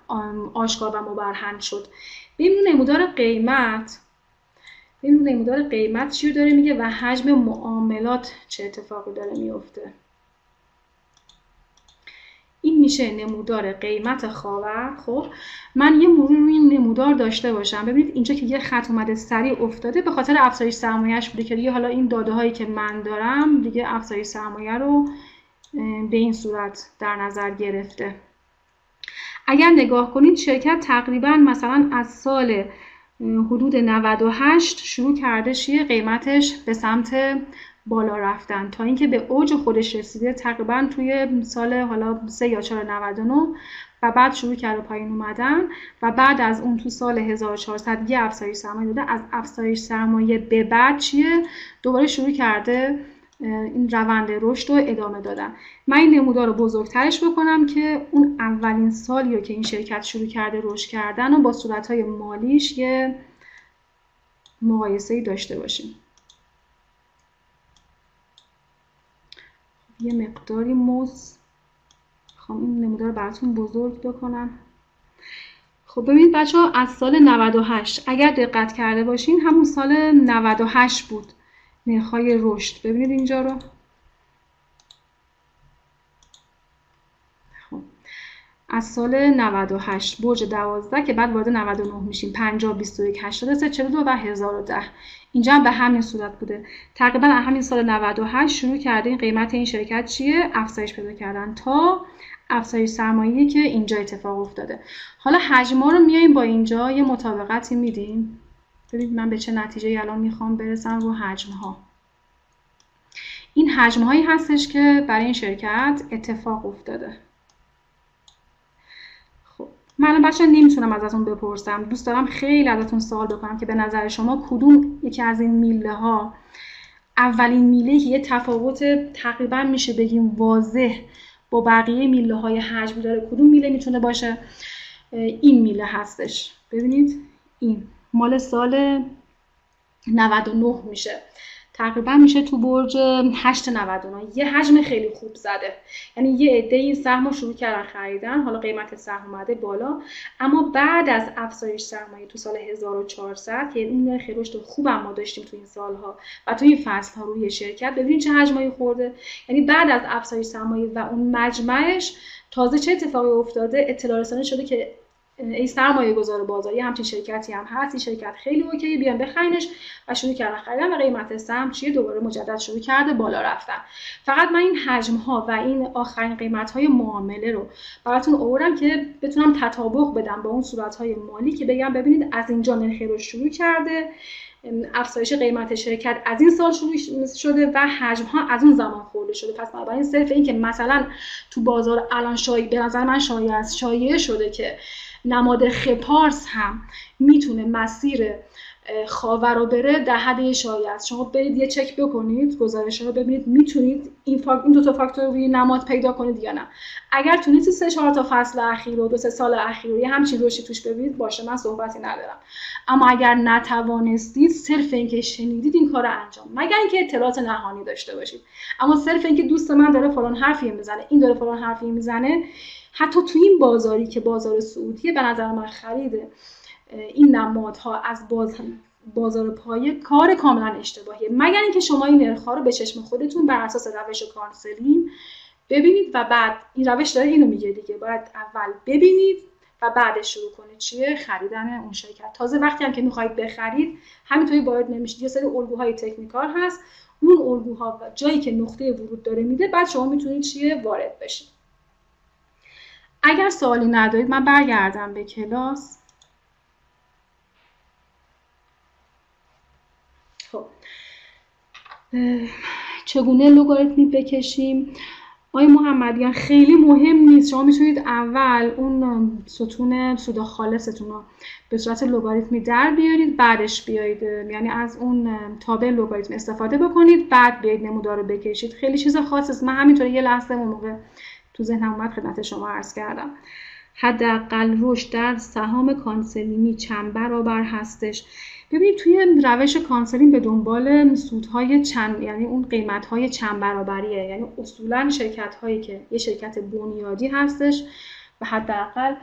آشکار و مبرهن شد. ببینید نمودار قیمت چی رو داره میگه و حجم معاملات چه اتفاقی داره میفته. این میشه نمودار قیمت خاور. خب من یه مرور روی این نمودار داشته باشم. ببینید اینجا که یه خط اومده سریع افتاده به خاطر افزایش سرمایه‌اش بوده که دیگه حالا این داده هایی که من دارم دیگه افزایش سرمایه رو به این صورت در نظر گرفته. اگر نگاه کنید شرکت تقریبا مثلا از سال حدود 98 شروع کرده قیمتش به سمت بالا رفتن تا اینکه به اوج خودش رسیده تقریبا توی سال حالا 3 یا 4 99 و بعد شروع کرده پایین اومدن و بعد از اون تو سال 1400 یه افزایش سرمایه داده. از افزایش سرمایه به بعد چیه؟ دوباره شروع کرده این روند رشد رو ادامه دادن. من این نمودار رو بزرگترش بکنم که اون اولین سالی رو که این شرکت شروع کرده رشد کردن و با صورت‌های مالیش یه مقایسه‌ای داشته باشیم. یه مقداری میخوام این نمودار رو براتون بزرگ بکنم. خب ببینید بچه‌ها، از سال 98 اگر دقت کرده باشین همون سال 98 بود نرخ‌های رشد. ببینید اینجا رو. خب از سال 98 برج 12 که بعد وارد 99 میشیم 50 21 83 42 و 1010. اینجا هم به همین صورت بوده. تقریبا از همین سال 98 شروع کرده این قیمت این شرکت چیه؟ افزایش پیدا کردن تا افزایش سرمایه‌ای که اینجا اتفاق افتاده. حالا حجم‌ها رو میایم با اینجا یه مطابقتی میدیم. ببینید من به چه نتیجه‌ای الان میخوام برسم رو حجم‌ها. این حجم‌هایی هستش که برای این شرکت اتفاق افتاده. خب من بچه‌ها نمیتونم ازتون بپرسم، دوست دارم خیلی ازتون سوال بکنم که به نظر شما کدوم یکی از این میله‌ها اولین میله که یه تفاوت تقریبا میشه بگیم واضح با بقیه میله‌های حجم داره، کدوم میله میتونه باشه؟ این میله هستش. ببینید این مال سال 99 میشه، تقریبا میشه تو برج 899. یه حجم خیلی خوب زده، یعنی یه عده این سهم رو شروع کردن خریدن. حالا قیمت سهم اومده بالا، اما بعد از افزایش سرمایه تو سال 1400 که این نرخ رشد خوب ما داشتیم تو این سالها و تو این فصل‌ها روی شرکت، ببینید چه حجمایی خورده. یعنی بعد از افزایش سرمایه و اون مجمعش تازه چه اتفاقی افتاده؟ اطلاع رسانی شده که این سرمایه گذار بازاری همچین شرکتی هم هست، این شرکت خیلی اوکی، بیان بخرینش و شروع کردن خریدن و قیمت سهم چیه؟ دوباره مجدد شروع کرده بالا رفتن. فقط من این حجم ها و این آخرین قیمت های معامله رو براتون آوردم که بتونم تطابق بدم با اون صورت های مالی که بگم ببینید از اینجا نرخ رو شروع کرده، افزایش قیمت شرکت از این سال شروع شده و حجم ها از اون زمان خورده شده. پس بنابراین صرف این که مثلا تو بازار الان به نظر من شایعه شده که نماد خپارس هم میتونه مسیر خاور رو بره، در حد شایعه است. شما برید یه چک بکنید گزارش رو ببینید میتونید این دو تا فاکتور روی نماد پیدا کنید یا نه. اگر تونستید 3-4 تا فصل اخیر و 2-3 سال اخیر رو یه همچین رشدی توش ببینید باشه، من صحبتی ندارم. اما اگر نتوانستید، صرف اینکه شنیدید این کارو انجام، مگر اینکه اطلاعات نهانی داشته باشید، اما صرف اینکه دوست من داره فلان حرفی میزنه، این داره فلان حرفی میزنه، حتی تو این بازاری که بازار سعودیه، به نظر من خرید این نمادها از بازار پایه کار کاملا اشتباهیه. مگر اینکه شما این نرخ‌ها رو به چشم خودتون بر اساس روش کانسلینگ ببینید و بعد این روش داره اینو میگه دیگه، باید اول ببینید و بعدش شروع کنید چیه؟ خریدن اون شرکت. تازه وقتی هم که میخواید بخرید همینطوری وارد نمیشید، یه سری الگوهای تکنیکال هست، اون الگوها و جایی که نقطه ورود داره میده، بعد شما میتونید چیه؟ وارد بشید. اگر سوالی ندارید من برگردم به کلاس. خب چگونه لوگاریتمی بکشیم؟ آقای محمدیان خیلی مهم نیست، شما میتونید اول اون ستون سود خالصتون رو به صورت لوگاریتمی در بیارید، بعدش بیایید یعنی از اون تابع لوگاریتم استفاده بکنید، بعد بیایید نمودار رو بکشید. خیلی چیز خاصی است. من همینطوری یه لحظه اون موقع تو ذهنم اومد خدمت شما عرض کردم. حداقل رشد در سهام کانسلینگی چند برابر هستش. ببینید توی روش کانسلینگ به دنبال سودهای چند، یعنی اون قیمت‌های چند برابریه، یعنی اصولاً شرکت‌هایی که یه شرکت بنیادی هستش و حداقل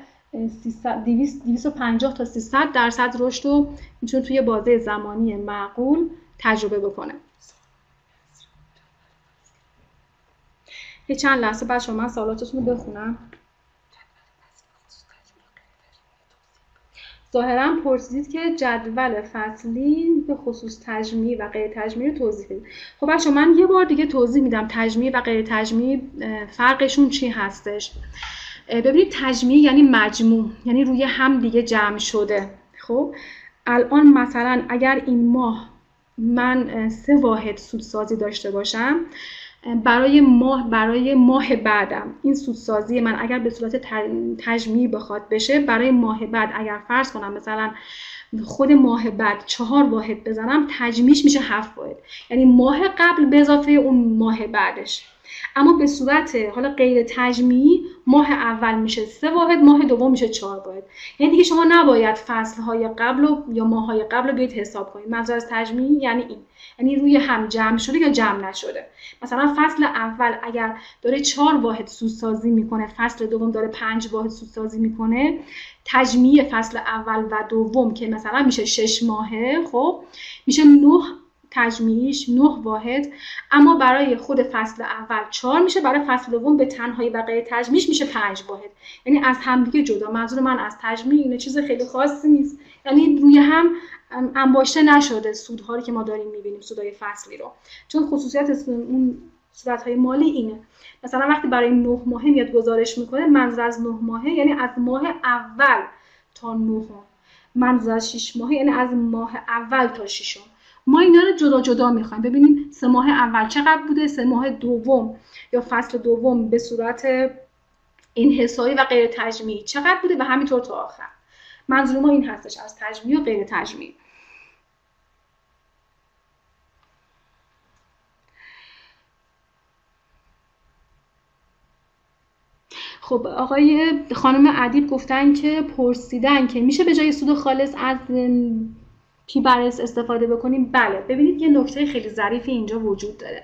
250 تا 300% رشد رو میتونه توی بازه زمانی معقول تجربه بکنه. یه چند لحظه بعد شما سوالاتتون رو بخونم. ظاهرا پرسیدید که جدول فصلی به خصوص تجمیع و غیر تجمیع رو توضیح بدید. خب بچه‌ها من یه بار دیگه توضیح میدم تجمیع و غیر تجمیع فرقشون چی هستش. ببینید تجمیع یعنی مجموع، یعنی روی هم دیگه جمع شده. خب الان مثلا اگر این ماه من 3 واحد سودسازی داشته باشم، برای ماه بعدم این سودسازی من اگر به صورت تجمیعی بخواد بشه، برای ماه بعد اگر فرض کنم مثلا خود ماه بعد 4 واحد بزنم، تجمیعش میشه 7 واحد، یعنی ماه قبل به اضافه اون ماه بعدش. اما به صورت حالا غیر تجمیعی ماه اول میشه 3 واحد، ماه دوم میشه 4 واحد. یعنی دیگه شما نباید فصل‌های قبل یا ماه‌های قبل رو بیاید حساب کنید. منظور از تجمیعی یعنی این، یعنی روی هم جمع شده یا جمع نشده. مثلا فصل اول اگر داره 4 واحد سودسازی میکنه، فصل دوم داره 5 واحد سودسازی میکنه، تجمیع فصل اول و دوم که مثلا میشه 6 ماهه، خب میشه 9 تجمیعیش 9 واحد، اما برای خود فصل اول 4 میشه، برای فصل دوم به تنهایی و غیر تجمیعش میشه 5 واحد، یعنی از همدیگه جدا. منظور من از تجمیع اینه چیز خیلی خاصی نیست، یعنی روی هم انباشته نشده سودهایی که ما داریم میبینیم، سودهای فصلی رو، چون خصوصیت اون صورت‌های مالی اینه. مثلا وقتی برای 9 ماهه میاد گزارش میکنه، منظور از 9 ماهه یعنی از ماه اول تا 9، منظور از 6 ماهه یعنی از ماه اول تا 6. ما اینا رو جدا جدا میخوایم ببینیم 3 ماه اول چقدر بوده، 3 ماه دوم یا فصل دوم به صورت انحصاری و غیر تجمیعی چقدر بوده و همینطور تا آخر. منظور ما این هستش از تجمیعی و غیر تجمیعی. خب خانم ادیب گفتن که پرسیدن که میشه به جای سود خالص از پی‌برس استفاده بکنیم. بله، ببینید یه نکته خیلی ظریفی اینجا وجود داره.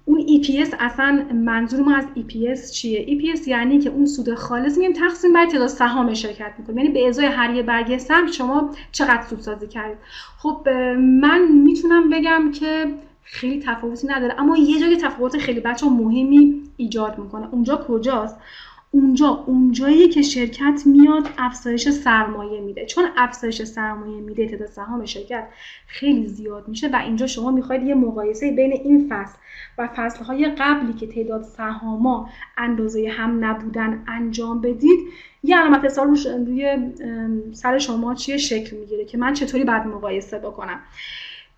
اون EPS اصلا منظور ما از EPS چیه؟ EPS یعنی که اون سود خالص میگیم تقسیم بر تعداد سهام شرکت میکنیم، یعنی به ازای هر یه برگه سهم شما چقدر سودسازی کردید. خب من میتونم بگم که خیلی تفاوتی نداره، اما یه جای تفاوت خیلی بچه‌ها مهمی ایجاد میکنه. اونجا کجاست؟ اونجایی که شرکت میاد افزایش سرمایه میده. چون افزایش سرمایه میده تعداد سهام شرکت خیلی زیاد میشه و اینجا شما میخواید یه مقایسه بین این فصل و فصلهای قبلی که تعداد سهاما اندازه هم نبودن انجام بدید، یه علامت سوال روی سر شما چیه شکل میگیره که من چطوری باید مقایسه بکنم.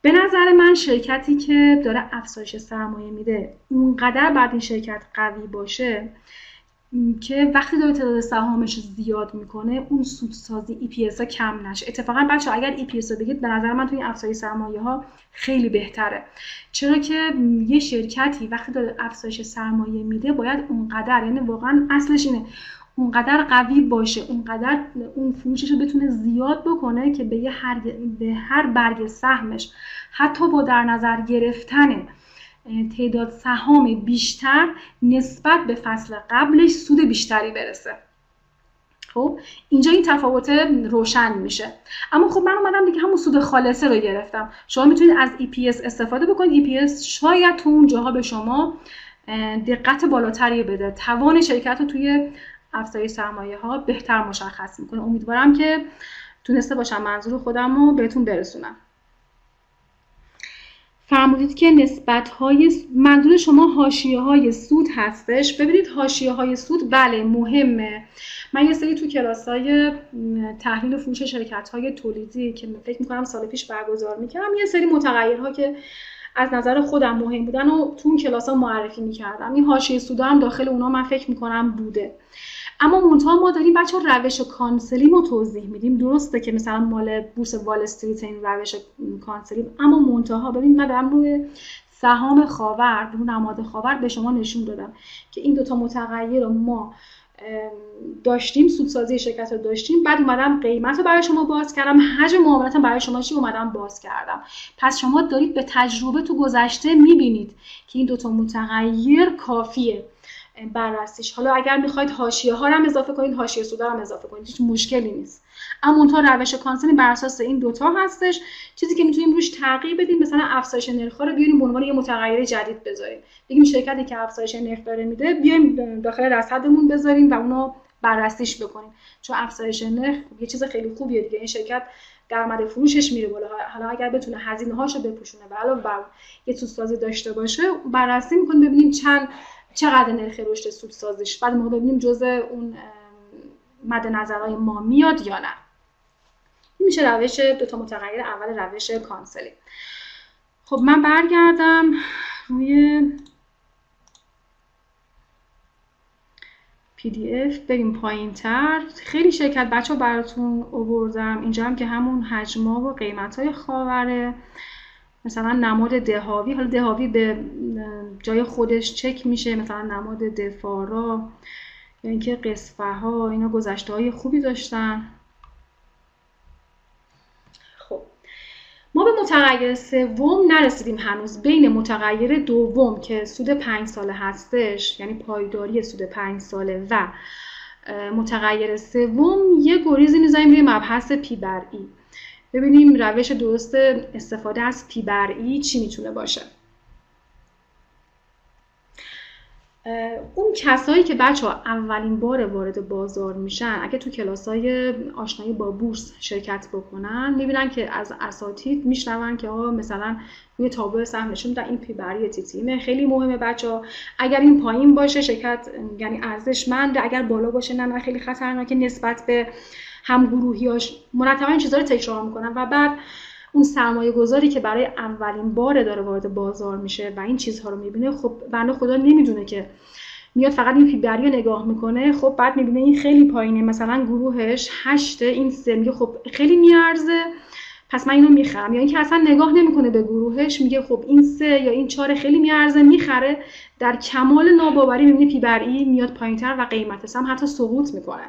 به نظر من شرکتی که داره افزایش سرمایه میده اونقدر بعد این شرکت قوی باشه که وقتی داره تعداد سهامش زیاد میکنه اون سودسازی EPS ها کم نشه. اتفاقا بچه‌ها اگر EPS رو بگید به نظر من توی افزایش سرمایه ها خیلی بهتره، چرا که یه شرکتی وقتی داره افزایش سرمایه میده باید اونقدر، یعنی واقعا اصلش اینه، اونقدر قوی باشه، اونقدر اون فروشش رو بتونه زیاد بکنه که به هر برگ سهمش حتی با در نظر گرفتن تعداد سهام بیشتر نسبت به فصل قبلش سود بیشتری برسه. خب اینجا این تفاوت روشن میشه. اما خب من اومدم دیگه همون سود خالصه رو گرفتم. شما میتونید از EPS استفاده بکنید. EPS شاید تو اون جاها به شما دقت بالاتری بده، توان شرکت رو توی افزایش سرمایه ها بهتر مشخص میکنه. امیدوارم که تونسته باشم منظور خودم رو بهتون برسونم. فرمودید که نسبت‌های منظور شما حاشیه‌های سود هستش. ببینید حاشیه‌های سود بله مهمه. من یه سری تو کلاس‌های تحلیل و فروش شرکت‌های تولیدی که فکر می‌کنم سال پیش برگزار می‌کردم، یه سری متغیرها که از نظر خودم مهم بودن و تو اون کلاس‌ها معرفی می‌کردم. این حاشیه سود هم داخل اونا من فکر می‌کنم بوده. اما منتها ما داریم بچه‌ها روش کانسلینگ رو توضیح میدیم. درسته که مثلا مال بورس وال استریت این روش کانسلینگ، اما منتها ببین من دارم روی سهام خاور، روی نماد خاور به شما نشون دادم که این دوتا متغیر رو ما داشتیم، سودسازی شرکت رو داشتیم، بعد اومدم قیمت رو برای شما باز کردم، حجم معاملات برای شما چی اومدم باز کردم. پس شما دارید به تجربه تو گذشته میبینید که این دوتا متغیر کافیه بررسیش. حالا اگر میخواید حاشیه ها رو هم اضافه کنید، حاشیه سود رو هم اضافه کنید، هیچ مشکلی نیست. اما اون تا روش کانسلینگ بر اساس این دوتا هستش. چیزی که میتونیم روش تغییر بدیم، مثلا افزایش نرخ ها رو بیاریم به عنوان یه متغیر جدید بذاریم، بگیم شرکتی که افزایش نرخ داره میده بیایم داخل رصدمون بذاریم و اونو بررسیش بکنیم، چون افزایش نرخ یه چیز خیلی خوبیه دیگه. این شرکت درآمد فروشش میره بالا، حالا اگر بتونه هزینه هاشو بپوشونه و علاوه بر یه سودسازی داشته باشه، بررسی میکنیم ببینیم چقدر نرخ رشد سودسازیش، بعد ما ببینیم جزء اون مد نظرهای ما میاد یا نه. این میشه روش دوتا متغیر اول روش کانسلینگ. خب من برگردم روی PDF بریم پایین تر. خیلی شرکت بچه ها براتون آوردم اینجا هم که همون حجما و قیمت های خاوره. مثلا نماد دهاوی، حالا دهاوی به جای خودش چک میشه، مثلا نماد دفارا یا اینکه قصفه ها، اینا گذشته های خوبی داشتن. خب ما به متغیر سوم نرسیدیم هنوز. بین متغیر دوم که سود 5 ساله هستش، یعنی پایداری سود 5 ساله، و متغیر سوم یه گریزی می‌ذاریم روی مبحث پی بر ای. ببینیم روش درست استفاده از پی بر ای چی میتونه باشه. اون کسایی که بچه‌ها اولین بار وارد بازار میشن، اگه تو کلاس‌های آشنایی با بورس شرکت بکنن، میبینن که از اساتید میشنون که مثلا روی تابلو سهم نشون میدن این پی بر ای تیمه. خیلی مهمه بچه‌ها. اگر این پایین باشه شرکت یعنی ارزشمنده، اگر بالا باشه نه خیلی خطرناکه نسبت به همگروهیاش. مرتبا این چیزا رو تکرار میکنن و بعد اون سرمایه گذاری که برای اولین بار داره وارد بازار میشه و این چیزها رو میبینه، خب بنده خدا نمیدونه که میاد فقط این پی بر ای رو نگاه میکنه. خب بعد میبینه این خیلی پایینه، مثلا گروهش 8، این 3، میگه خب خیلی میارزه پس من اینو میخرم. یا اینکه اصلا نگاه نمیکنه به گروهش، میگه خب این 3 یا این 4 خیلی میارزه، میخره. در کمال ناباوری میبینه پی بر ای میاد پایینتر و قیمتش هم حتی سقوط میکنه.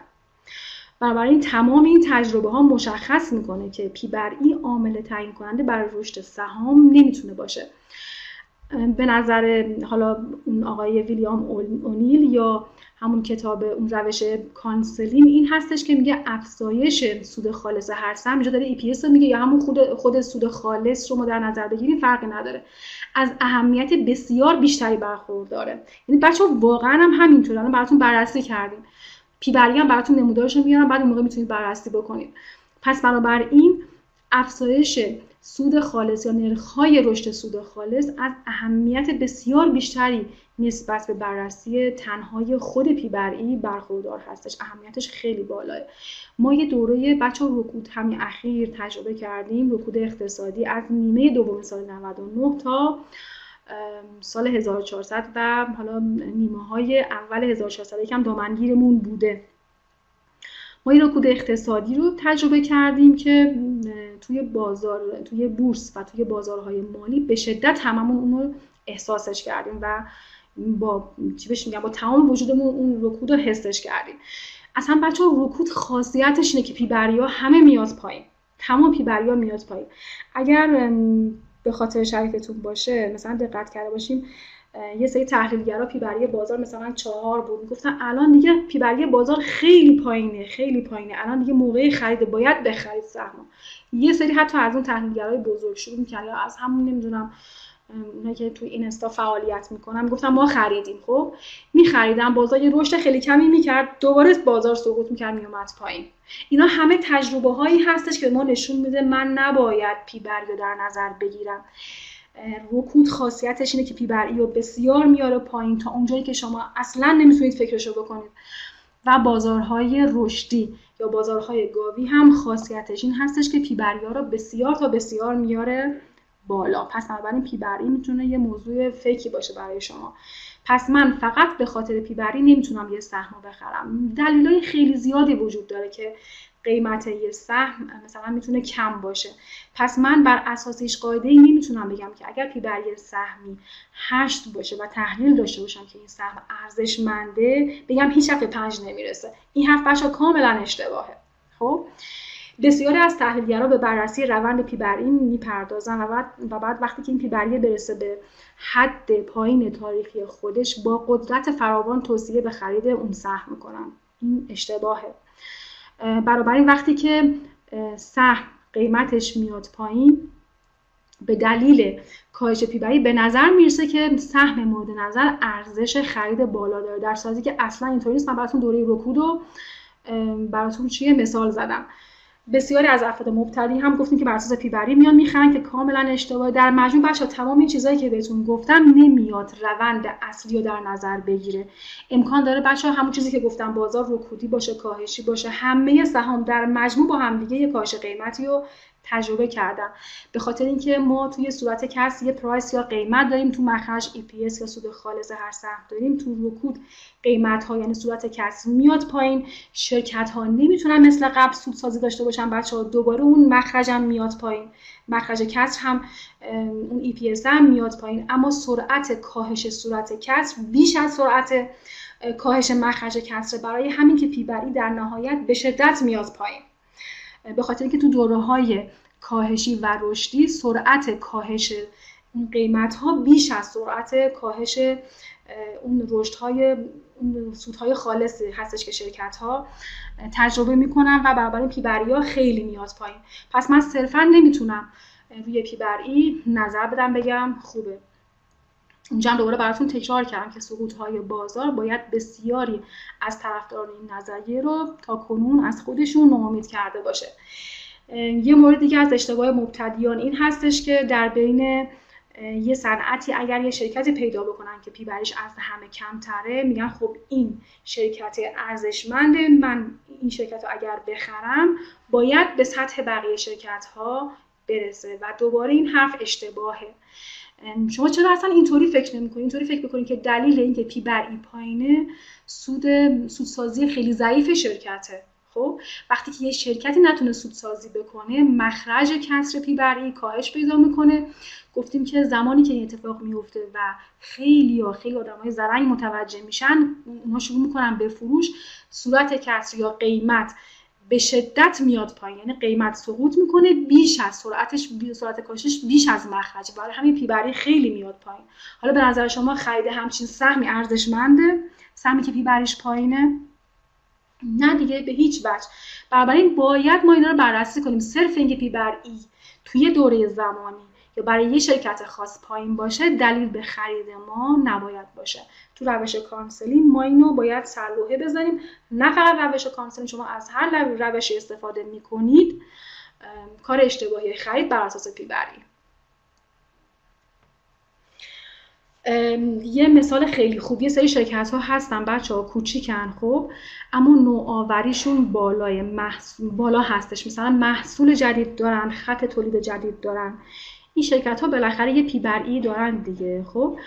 بنابراین تمام این تجربه ها مشخص میکنه که پی بر ای عامل تعیین کننده برای رشد سهام نمیتونه باشه. به نظر حالا اون آقای ویلیام اونیل یا همون کتاب اون روش کانسلینگ این هستش که میگه افزایش سود خالص هر سهم، اینجا داره EPS رو میگه یا همون خود سود خالص رو ما در نظر بگیریم فرقی نداره، از اهمیت بسیار بیشتری برخورداره. یعنی بچه‌ها واقعا هم همینطوره. الان براتون بررسی کردیم، پی بر ای هم براتون نمودارش رو میارم، بعد اون موقع میتونید بررسی بکنید. پس بنابراین افزایش سود خالص یا نرخ‌های رشد سود خالص از اهمیت بسیار بیشتری نسبت به بررسی تنهای خود پی بر ای برخوردار هستش. اهمیتش خیلی بالاه. ما یه دوره بچه‌ها رکود همین اخیر تجربه کردیم، رکود اقتصادی از نیمه دوم سال 99 تا سال 1400 و حالا نیمه‌های اول 1400 یکم دامنگیرمون بوده. ما این رکود اقتصادی رو تجربه کردیم که توی بورس و توی بازارهای مالی به شدت هممون اون رو احساسش کردیم و با تمام وجودمون اون رکود رو حسش کردیم. اصلا بچه‌ها رکود خاصیتش اینه که پی بر ای ها همه میاد پایین. تمام پی بر ای ها میاد پایین. اگر به خاطر شریفتون باشه، مثلا دقت کرده باشیم یه سری تحلیلگرا پی بر ای بازار مثلا 4 بود، میگفتن الان دیگه پی بر ای بازار خیلی پایینه، الان دیگه موقع خرید، باید بخرید سهم. یه سری حتی از اون تحلیلگرای بزرگ شروع می‌کردن، یا از همون نمیدونم اونایی که توی اینستا فعالیت میکنن، میگفتن ما خریدیم. خب می‌خریدن، بازار یه رشد خیلی کمی می‌کرد، دوباره بازار سقوط می‌کرد، میومد پایین. اینا همه تجربه‌هایی هستش که ما نشون میده من نباید پی بر ای رو در نظر بگیرم. رکود خاصیتش اینه که پی بر ای رو بسیار میاره پایین تا اونجایی که شما اصلا نمیتونید فکرشو بکنید. و بازارهای رشدی یا بازارهای گاوی هم خاصیتش این هستش که پی بر ای رو بسیار تا بسیار میاره بالا. پس بنابراین پی بر ای میتونه یه موضوع فیکی باشه برای شما. پس من فقط به خاطر پی بر ای نمیتونم یه سهم رو بخرم. دلایل خیلی زیادی وجود داره که قیمت یه سهم مثلا میتونه کم باشه. پس من بر اساس هیچ قاعده‌ای نمیتونم بگم که اگر پی بر ای سهمی 8 باشه و تحلیل داشته باشم که این سهم ارزشمنده، بگم هیچ وقت به 5 نمیرسه. این حرف بچه‌ها کاملا اشتباهه. خب بسیاری از تحلیلگرا به بررسی روند پی بر ای میپردازن و بعد وقتی که این پی بر ای برسه به حد پایین تاریخی خودش، با قدرت فراوان توصیه به خرید اون سهم میکنن. این اشتباهه. بنابراین وقتی که سهم قیمتش میاد پایین به دلیل کاهش پی بر ای، به نظر میرسه که سهم مورد نظر ارزش خرید بالا داره، در صورتی که اصلا اینطوری نیست. من براتون دوره رکود رو براتون مثال زدم. بسیاری از افراد مبتدی هم گفتیم که بر اساس پی بر ای میان میخرن که کاملا اشتباهه. در مجموع بچه‌ها تمام این چیزایی که بهتون گفتم نمیاد روند اصلی رو در نظر بگیره. امکان داره بچه‌ها همون چیزی که گفتم بازار رکودی باشه، کاهشی باشه، همه سهام در مجموع با هم دیگه یک کاهش قیمتی رو تجربه کردم، به خاطر اینکه ما توی صورت کسر یه پرایس یا قیمت داریم، تو مخرج EPS یا سود خالص هر سهم داریم، تو رکود قیمت ها یعنی صورت کسر میاد پایین، شرکت ها نمیتونن مثل قبل سودسازی داشته باشن، بچه‌ها دوباره اون مخرج هم میاد پایین، مخرج کسر هم اون EPS هم میاد پایین، اما سرعت کاهش صورت کسر بیش از سرعت کاهش مخرج کسر، برای همین که پی بر ای در نهایت به شدت میاد پایین، به خاطر اینکه تو دوره‌های کاهشی و رشدی سرعت کاهش اون قیمت‌ها بیش از سرعت کاهش اون رشدهای اون سودهای خالصی هستش که شرکت‌ها تجربه می‌کنن و بنابراین پی بر ای‌ها خیلی میاد پایین. پس من صرفاً نمیتونم روی پی بر ای نظر بدم بگم خوبه. اونجا هم دوباره براتون تکرار کردم که سقوط‌های بازار باید بسیاری از طرفداران این نظریه رو تا کنون از خودشون ناامید کرده باشه. یه مورد دیگه از اشتباه مبتدیان این هستش که در بین یه صنعتی اگر یه شرکتی پیدا بکنن که پی برش از همه کمتره، میگن خب این شرکت ارزشمنده، من این شرکت رو اگر بخرم باید به سطح بقیه شرکت‌ها برسه و دوباره این حرف اشتباهه. شما چرا اصلا اینطوری فکر نمی‌کنید؟ اینطوری فکر بکنید که دلیل اینکه پی بر ای پایینه سودسازی خیلی ضعیف شرکته. خب وقتی که یه شرکتی نتونه سودسازی بکنه، مخرج کسر پی بر ای کاهش پیدا میکنه. گفتیم که زمانی که این اتفاق میفته و خیلی آدمای زرنگ متوجه میشن، اونها شروع میکنن به فروش، صورت کسر یا قیمت به شدت میاد پایین، یعنی قیمت سقوط میکنه بیش از سرعت کاهشش بیش از مخرج، برای همین پی بر ای خیلی میاد پایین. حالا به نظر شما خرید همچین سهمی ارزشمنده؟ سهمی که پی بر ایش پایینه؟ نه دیگه، به هیچ وجه. بنابراین باید ما اینا رو بررسی کنیم. صرف اینکه پی بر ای توی دوره زمانی یا برای یه شرکت خاص پایین باشه دلیل به خرید ما نباید باشه. تو روش کانسلینگ ما اینو باید سرلوحه بزنیم. نه فقط روش کانسلینگ، شما از هر روشی استفاده میکنید کار اشتباهی خرید بر اساس پی بر ای. یه مثال خیلی خوب، یه سری شرکت ها هستن بچه ها کوچیکن، خب اما نوآوریشون بالا هستش، مثلا محصول جدید دارن، خط تولید جدید دارن. این شرکت ها بالاخره یه پی بر ای دارن دیگه. خب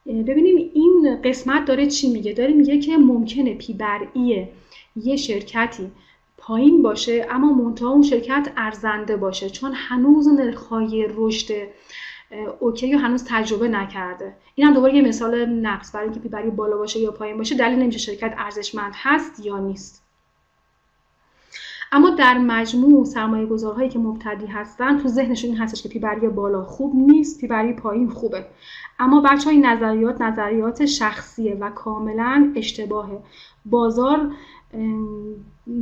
ببینیم این قسمت داره چی میگه. داره میگه که ممکنه پی بر ای یه شرکتی پایین باشه اما منتها اون شرکت ارزنده باشه، چون هنوز نرخ‌های رشد اوکی هنوز تجربه نکرده. این هم دوباره یه مثال نقص برای اینکه پی بر ای بالا باشه یا پایین باشه دلیل نمیشه شرکت ارزشمند هست یا نیست. اما در مجموع سرمایه‌گذارهایی که مبتدی هستن تو ذهنشون این هستش که پی بر ای بالا خوب نیست، پی بر ای پایین خوبه. اما بچه‌ها این نظریات شخصیه و کاملا اشتباهه. بازار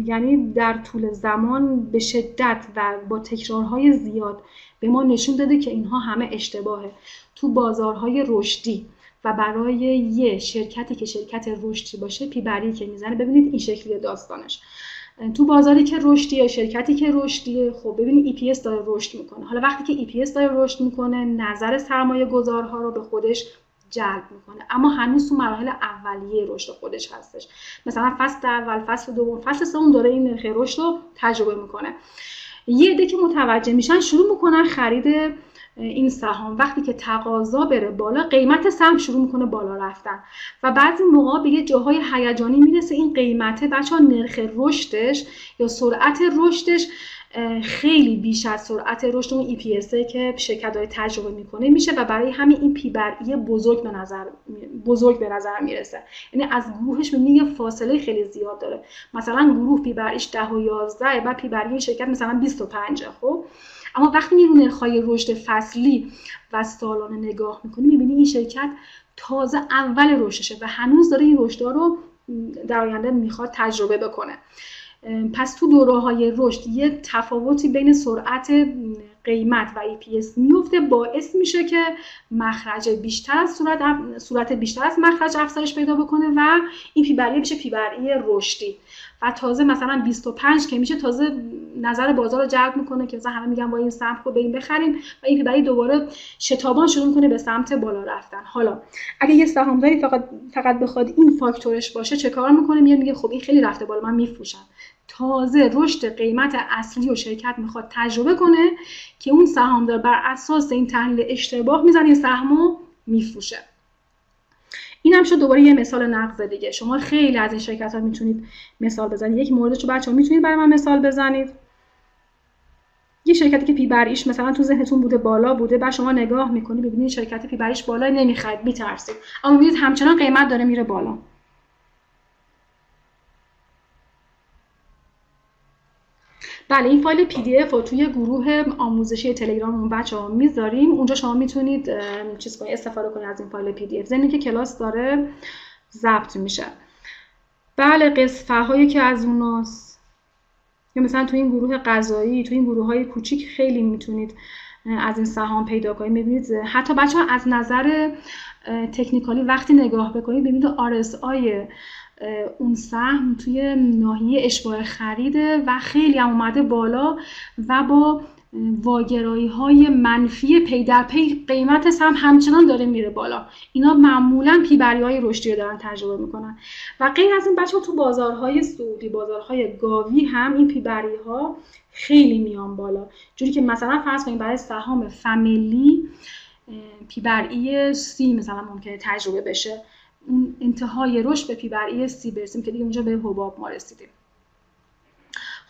یعنی در طول زمان به شدت و با تکرارهای زیاد به ما نشون داده که اینها همه اشتباهه. تو بازارهای رشدی و برای یه شرکتی که شرکت رشدی باشه پی بر ای که میزنه، ببینید این شکلیه داستانش. تو بازاری که رشدیه، شرکتی که رشدیه، خب ببینید EPS داره رشد میکنه. حالا وقتی که EPS داره رشد میکنه نظر سرمایه گذارها رو به خودش جلب میکنه، اما هنوز تو مراحل اولیه رشد خودش هستش. مثلا فصل اول، فصل دوم، فصل سوم داره این نرخ رشد رو تجربه میکنه. یه عده که متوجه میشن شروع میکنن خرید این سهام. وقتی که تقاضا بره بالا قیمت سهم شروع میکنه بالا رفتن و بعضی موقع به یه جاهای هیجانی میرسه این قیمته بچه‌ها نرخ رشدش یا سرعت رشدش خیلی بیش از سرعت رشد اون EPS که شرکت داره تجربه میکنه میشه و برای همین این پی بر ای بزرگ به نظر میرسه. یعنی از گروهش میبینی یه فاصله خیلی زیاد داره. مثلا گروه پی بر ایش 10 و 11 بعد پی بر ای شرکت مثلا 25. خب اما وقتی میرو نرخ‌های رشد فصلی و سالانه نگاه میکنی میبینی این شرکت تازه اول رشدشه و هنوز داره این رشدها رو در آینده میخواد تجربه بکنه. پس تو دوره‌های رشد یه تفاوتی بین سرعت قیمت و EPS میفته، باعث میشه که مخرج بیشتر از صورت بیشتر از مخرج افزایش پیدا بکنه و این پی بر ای بشه پی بر ای رشدی. و تازه مثلا 25 که میشه تازه نظر بازار رو جلب میکنه که مثلا همه میگن با این سهم رو بریم بخریم و این پیبری دوباره شتابان شروع میکنه به سمت بالا رفتن. حالا اگه یه سهامداری فقط بخواد این فاکتورش باشه چه کار میکنه؟ میگه خب این خیلی رفته بالا، من میفروشم. تازه رشد قیمت اصلی و شرکت میخواد تجربه کنه که اون سهامدار بر اساس این تحلیل اشتباه میزنه این سهمو میفروشه. این هم شد دوباره یه مثال نقض دیگه. شما خیلی از این شرکت ها میتونید مثال بزنید. یک موردش رو بچه‌ها میتونید برای من مثال بزنید؟ یه شرکتی که پی بر ایش مثلا تو ذهنتون بوده بالا بوده، بعد شما نگاه میکنید ببینید شرکت پی بر ایش بالا نمیخرید، میترسید، اما میبینید همچنان قیمت داره میره بالا. بله، این فایل پی دی اف رو توی گروه آموزشی تلگراممون بچه‌ها میذاریم، اونجا شما میتونید استفاده کنید از این فایل پی دی اف، ضمن که کلاس داره ضبط میشه. بله، قصفه‌هایی که از اوناست، یا مثلا توی این گروه غذایی، توی این گروه‌های کوچیک خیلی میتونید از این سهام پیدا کنید. میبینید حتی بچه‌ها از نظر تکنیکالی وقتی نگاه بکنید ببینید RSI اون سهم توی ناحیه اشباع خریده و خیلی هم اومده بالا و با واگرایی‌های منفی پی در پی قیمت سهم همچنان داره میره بالا. اینا معمولاً پیبری‌های رشدی رو دارن تجربه میکنن. و غیر از این بچه‌ها تو بازارهای سعودی، بازارهای گاوی هم این پیبری‌ها خیلی میان بالا، جوری که مثلا فرض کنید برای سهام فامیلی پیبری سی مثلا ممکنه تجربه بشه، اون انتهای رشد به پیبری سی برسیم که دیگه اونجا به حباب ما رسیدیم.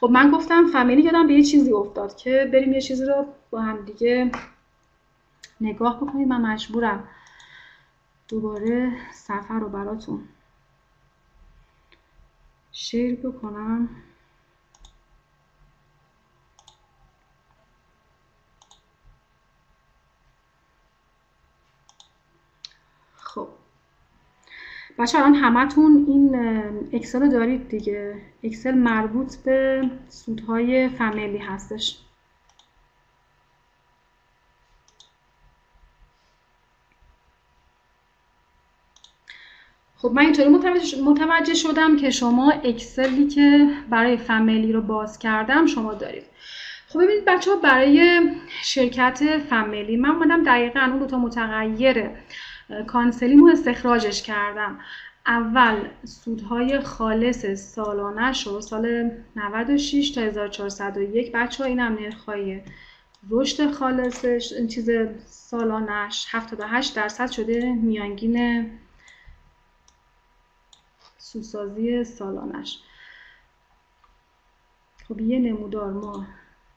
خب من گفتم فامیلی، یادم به یه چیزی افتاد که بریم یه چیزی رو با هم دیگه نگاه بکنیم. من مجبورم دوباره صفحه رو براتون شیر بکنم. خب بچه الان همتون این اکسل رو دارید دیگه. اکسل مربوط به سودهای فامیلی هستش. خب من اینطوری متوجه شدم که شما اکسلی که برای فامیلی رو باز کردم شما دارید. خب ببینید بچه ها، برای شرکت فامیلی من اومدم دقیقاً اون 2 تا متغیر کانسلینگ رو استخراجش کردم. اول سودهای خالص سالانش رو سال 96 تا 1401 بچه ها، این هم نرخ‌های رشد خالصش، این چیز سالانش 78% شده میانگین سودسازی سالانش. خب یه نمودار ما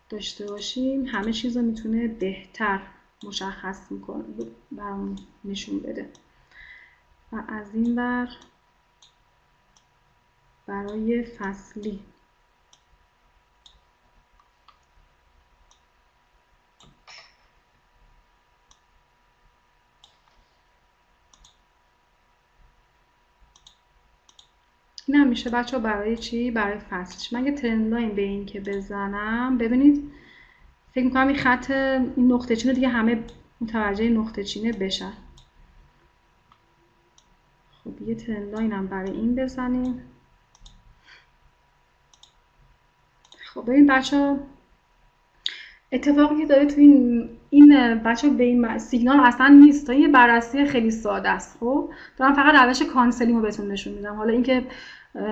داشته باشیم همه چیز رو میتونه بهتر مشخص میکنه، برام نشون بده. و از این ور برای فصلی این هم میشه بچه ها برای چی؟ برای فصلش. من یه ترند لاین به این که بزنم، ببینید فکر میکنم این خط، این نقطه چینه دیگه همه متوجه نقطه چینه بشن. خب یه ترند لاین هم برای این بزنیم. خب ببین بچه ها، اتفاقی که داره تو این بچه ها به این سیگنال اصلا نیست، تا یه بررسی خیلی ساده است. خب دارم فقط روش کانسلینگ رو بهتون نشون میدم. حالا اینکه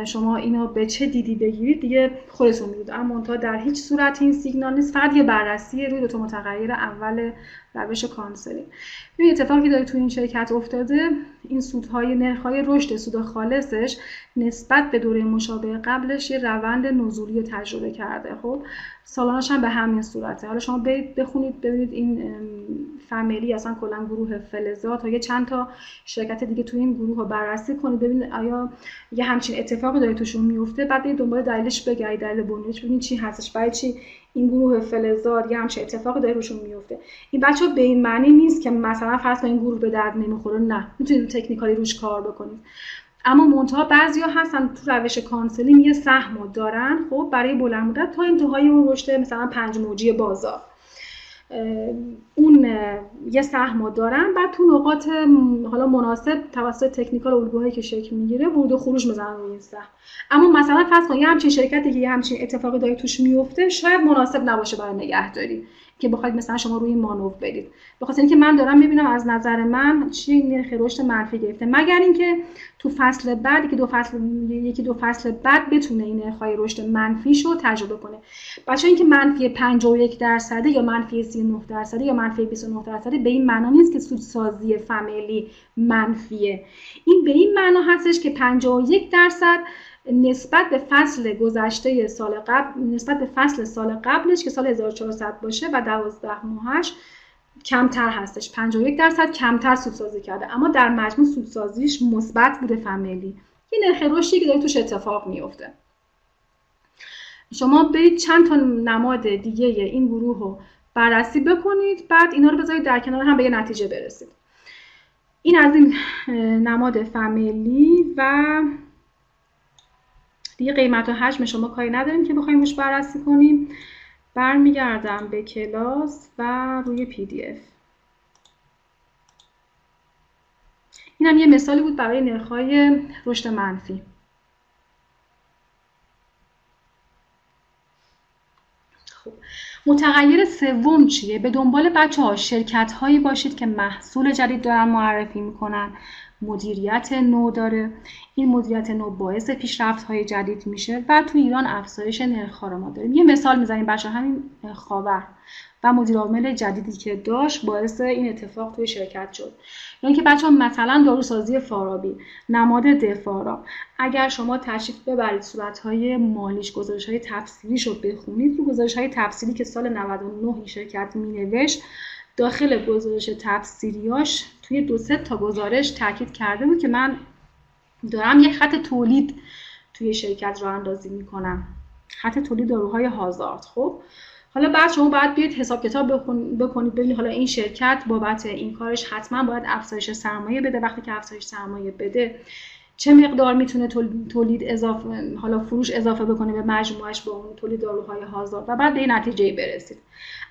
شما اینو به چه دیدی بگیرید دیگه خودتون میدونید، اما منتها در هیچ صورت این سیگنال نیست، فقط یه بررسی روی 2 تا متغیر اول روش کانسلینگ. ببین اتفاقی داره تو این شرکت افتاده، این سودهای نرخ‌های رشد سود خالصش نسبت به دوره مشابه قبلش یه روند نزولی رو تجربه کرده. خب سالانش هم به همین صورته. حالا شما برید بخونید ببینید این فامیلی اصلا کلا گروه فلزات و یه چند تا شرکت دیگه تو این گروه رو بررسی کنید ببینید آیا یه همچین اتفاقی داره توشون میفته، بعد برید دنبال دلیلش بگردید، دلیل بنیادش ببینید چی هستش، برای چی این گروه فلزات یه همچین اتفاقی داره روشون میفته. این بچه‌ها به این معنی نیست که مثلا فرض کنید این گروه به درد نمیخوره، نه، میتونید تکنیکالی روش کار بکنید. اما منتها بعضیا هستن تو روش کانسلینگ یه سهمو دارن خب برای بلند مدت تا انتهای اون رشد مثلا 5 موجی بازار. اون یه سهم دارن، بعد تو نقاط حالا مناسب توسط تکنیکال الگوهایی که شکل میگیره ورود و خروج میزنن روی این سهم. اما مثلا فرض کن یه همچین شرکتی که یه همچین اتفاقی داره توش میفته شاید مناسب نباشه برای نگهداری که بخواید مثلا شما روی این مانور برید، به خاطر اینکه من دارم میبینم از نظر من چی نرخ رشد منفی گرفته، مگر اینکه تو فصل بعد یکی دو فصل بعد بتونه این نرخ‌های رشد منفیشو تجربه کنه. بچه‌ها اینکه منفی 51% یا منفی 39% یا منفی 29% به این معنا نیست که سودسازی فامیلی منفیه. این به این معنا هستش که 51% نسبت به فصل گذشته سال قبل، نسبت به فصل سال قبلش که سال 1400 باشه و 12 ماهش کمتر هستش، 51% کمتر سودسازی کرده، اما در مجموع سودسازیش مثبت بوده فامیلی. این نرخ رشدی که داره توش اتفاق میفته. شما برید چند تا نماد دیگه این گروه رو بررسی بکنید، بعد اینا رو بذارید در کنار هم به یه نتیجه برسید. این از این نماد فامیلی و دیگه قیمت و حجم شما کاری نداریم که بخوایم روش بررسی کنیم. برمیگردم به کلاس و روی PDF. اینم یه مثالی بود برای نرخ‌های رشد منفی. خب متغیر سوم چیه؟ به دنبال بچه‌ها شرکت‌هایی باشید که محصول جدید دارن معرفی میکنن، مدیریت نو داره، این مدیریت نو باعث پیشرفت‌های جدید میشه و تو ایران افزایش نرخ‌ها رو ما داریم. یه مثال میزنیم بچه‌ها، همین خاور و مدیر عامل جدیدی که داشت باعث این اتفاق توی شرکت شد. یعنی که بچه‌ها مثلا داروسازی فارابی، نماد دفارا، اگر شما تشریف ببرید صورت‌های مالیش، گزارش‌های تفصیلیش رو بخونید، رو گزارش‌های تفصیلی که سال 99 این شرکت می‌نوشت، داخل گزارش تفصیلیاش توی 2-3 تا گزارش تاکید کرده بود که من دارم یک خط تولید توی شرکت راه اندازی می‌کنم، خط تولید داروهای هازارد. خب حالا بعد شما باید بیاید حساب کتاب بکنید ببینید حالا این شرکت بابت این کارش حتما باید افزایش سرمایه بده، وقتی که افزایش سرمایه بده چه مقدار میتونه تولید اضافه، حالا فروش اضافه بکنه به مجموعش با اون تولید داروهای هازارد و بعد به این نتیجه برسید.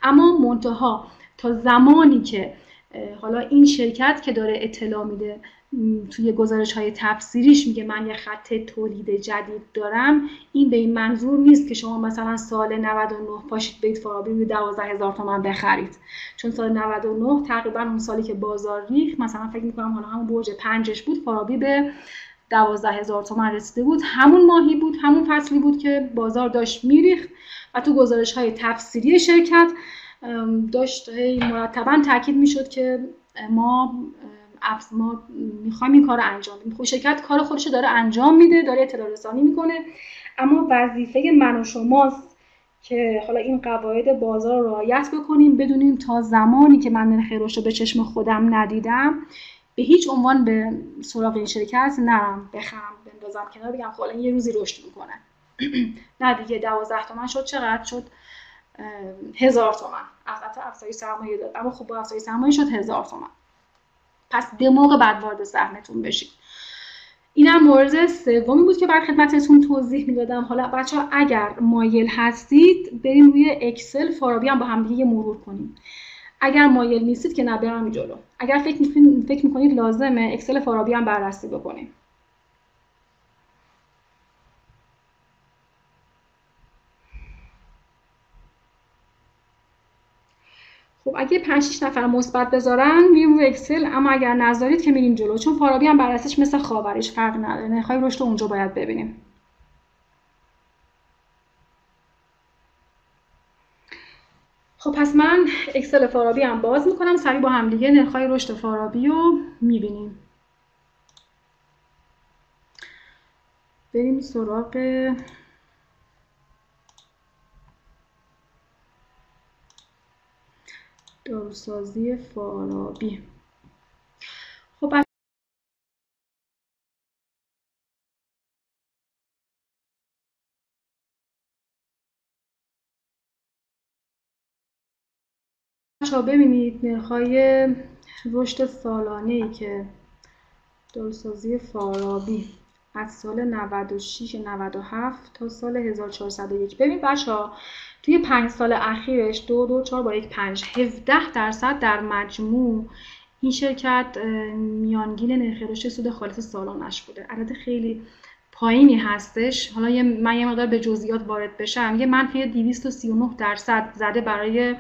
اما منتها تا زمانی که حالا این شرکت که داره اطلاع میده توی گزارش‌های تفسیریش میگه من یه خط تولید جدید دارم، این به این منظور نیست که شما مثلا سال 99 پاشید برید فارابی رو 12000 تومان بخرید، چون سال 99 تقریبا اون سالی که بازار ریخت، مثلا فکر می‌کنم حالا همون برج 5ش بود، فارابی به 12000 تومان رسیده بود، همون ماهی بود، همون فصلی بود که بازار داشت میریخت و تو گزارش‌های تفسیری شرکت داشت مرتباً تاکید میشد که ما میخوایم این کار رو انجام بدیم. خب شرکت کار خودش رو داره انجام میده، داره اطلاع رسانی میکنه، اما وظیفه من و شماست که حالا این قواعد بازار رو رعایت بکنیم، بدونیم تا زمانی که من نرخ رشد رو به چشم خودم ندیدم به هیچ عنوان به سراغ این شرکت نرم، بخرم بندازم کنار بگم خب این یه روزی رشد میکنه. نه دیگه 12 تومن شد، چقدر شد؟ 1000 تومن. البته افزایش سرمایه داد، اما خب با افزایش سرمایه شد 1000 تومن. پس به موقع بعد وارد سهمتون بشید. اینم مورد سومی بود که بر خدمتتون توضیح میدادم. حالا بچه‌ها اگر مایل هستید بریم روی اکسل فارابی هم با هم دیگه مرور کنیم. اگر مایل نیستید که نبرم جلو. اگر فکر میکنید لازمه اکسل فارابی هم بررسی بکنیم. خب اگه 5-6 نفر مثبت بذارن میریم روی اکسل، اما اگر نذارید که میریم جلو، چون فارابی هم بررسیش مثل خاورش فرق نداره، نرخ‌های رشد اونجا باید ببینیم. خب پس من اکسل فارابی هم باز میکنم، سریع با هم دیگه نرخ‌های رشد فارابی رو میبینیم. بریم سراغ داروسازی فارابی. خب بچه‌ها ببینید نرخ‌های رشد سالانه‌ای که داروسازی فارابی از سال 96 97 تا سال 1401. ببین بچه‌ها توی 5 سال اخیرش 2 4 با 5 17% در مجموع این شرکت میانگین نرخ رشد سود خالص سالانش بوده. عدد خیلی پایینی هستش. حالا من یه مقدار به جزئیات وارد بشم. یه منفی 239% زده برای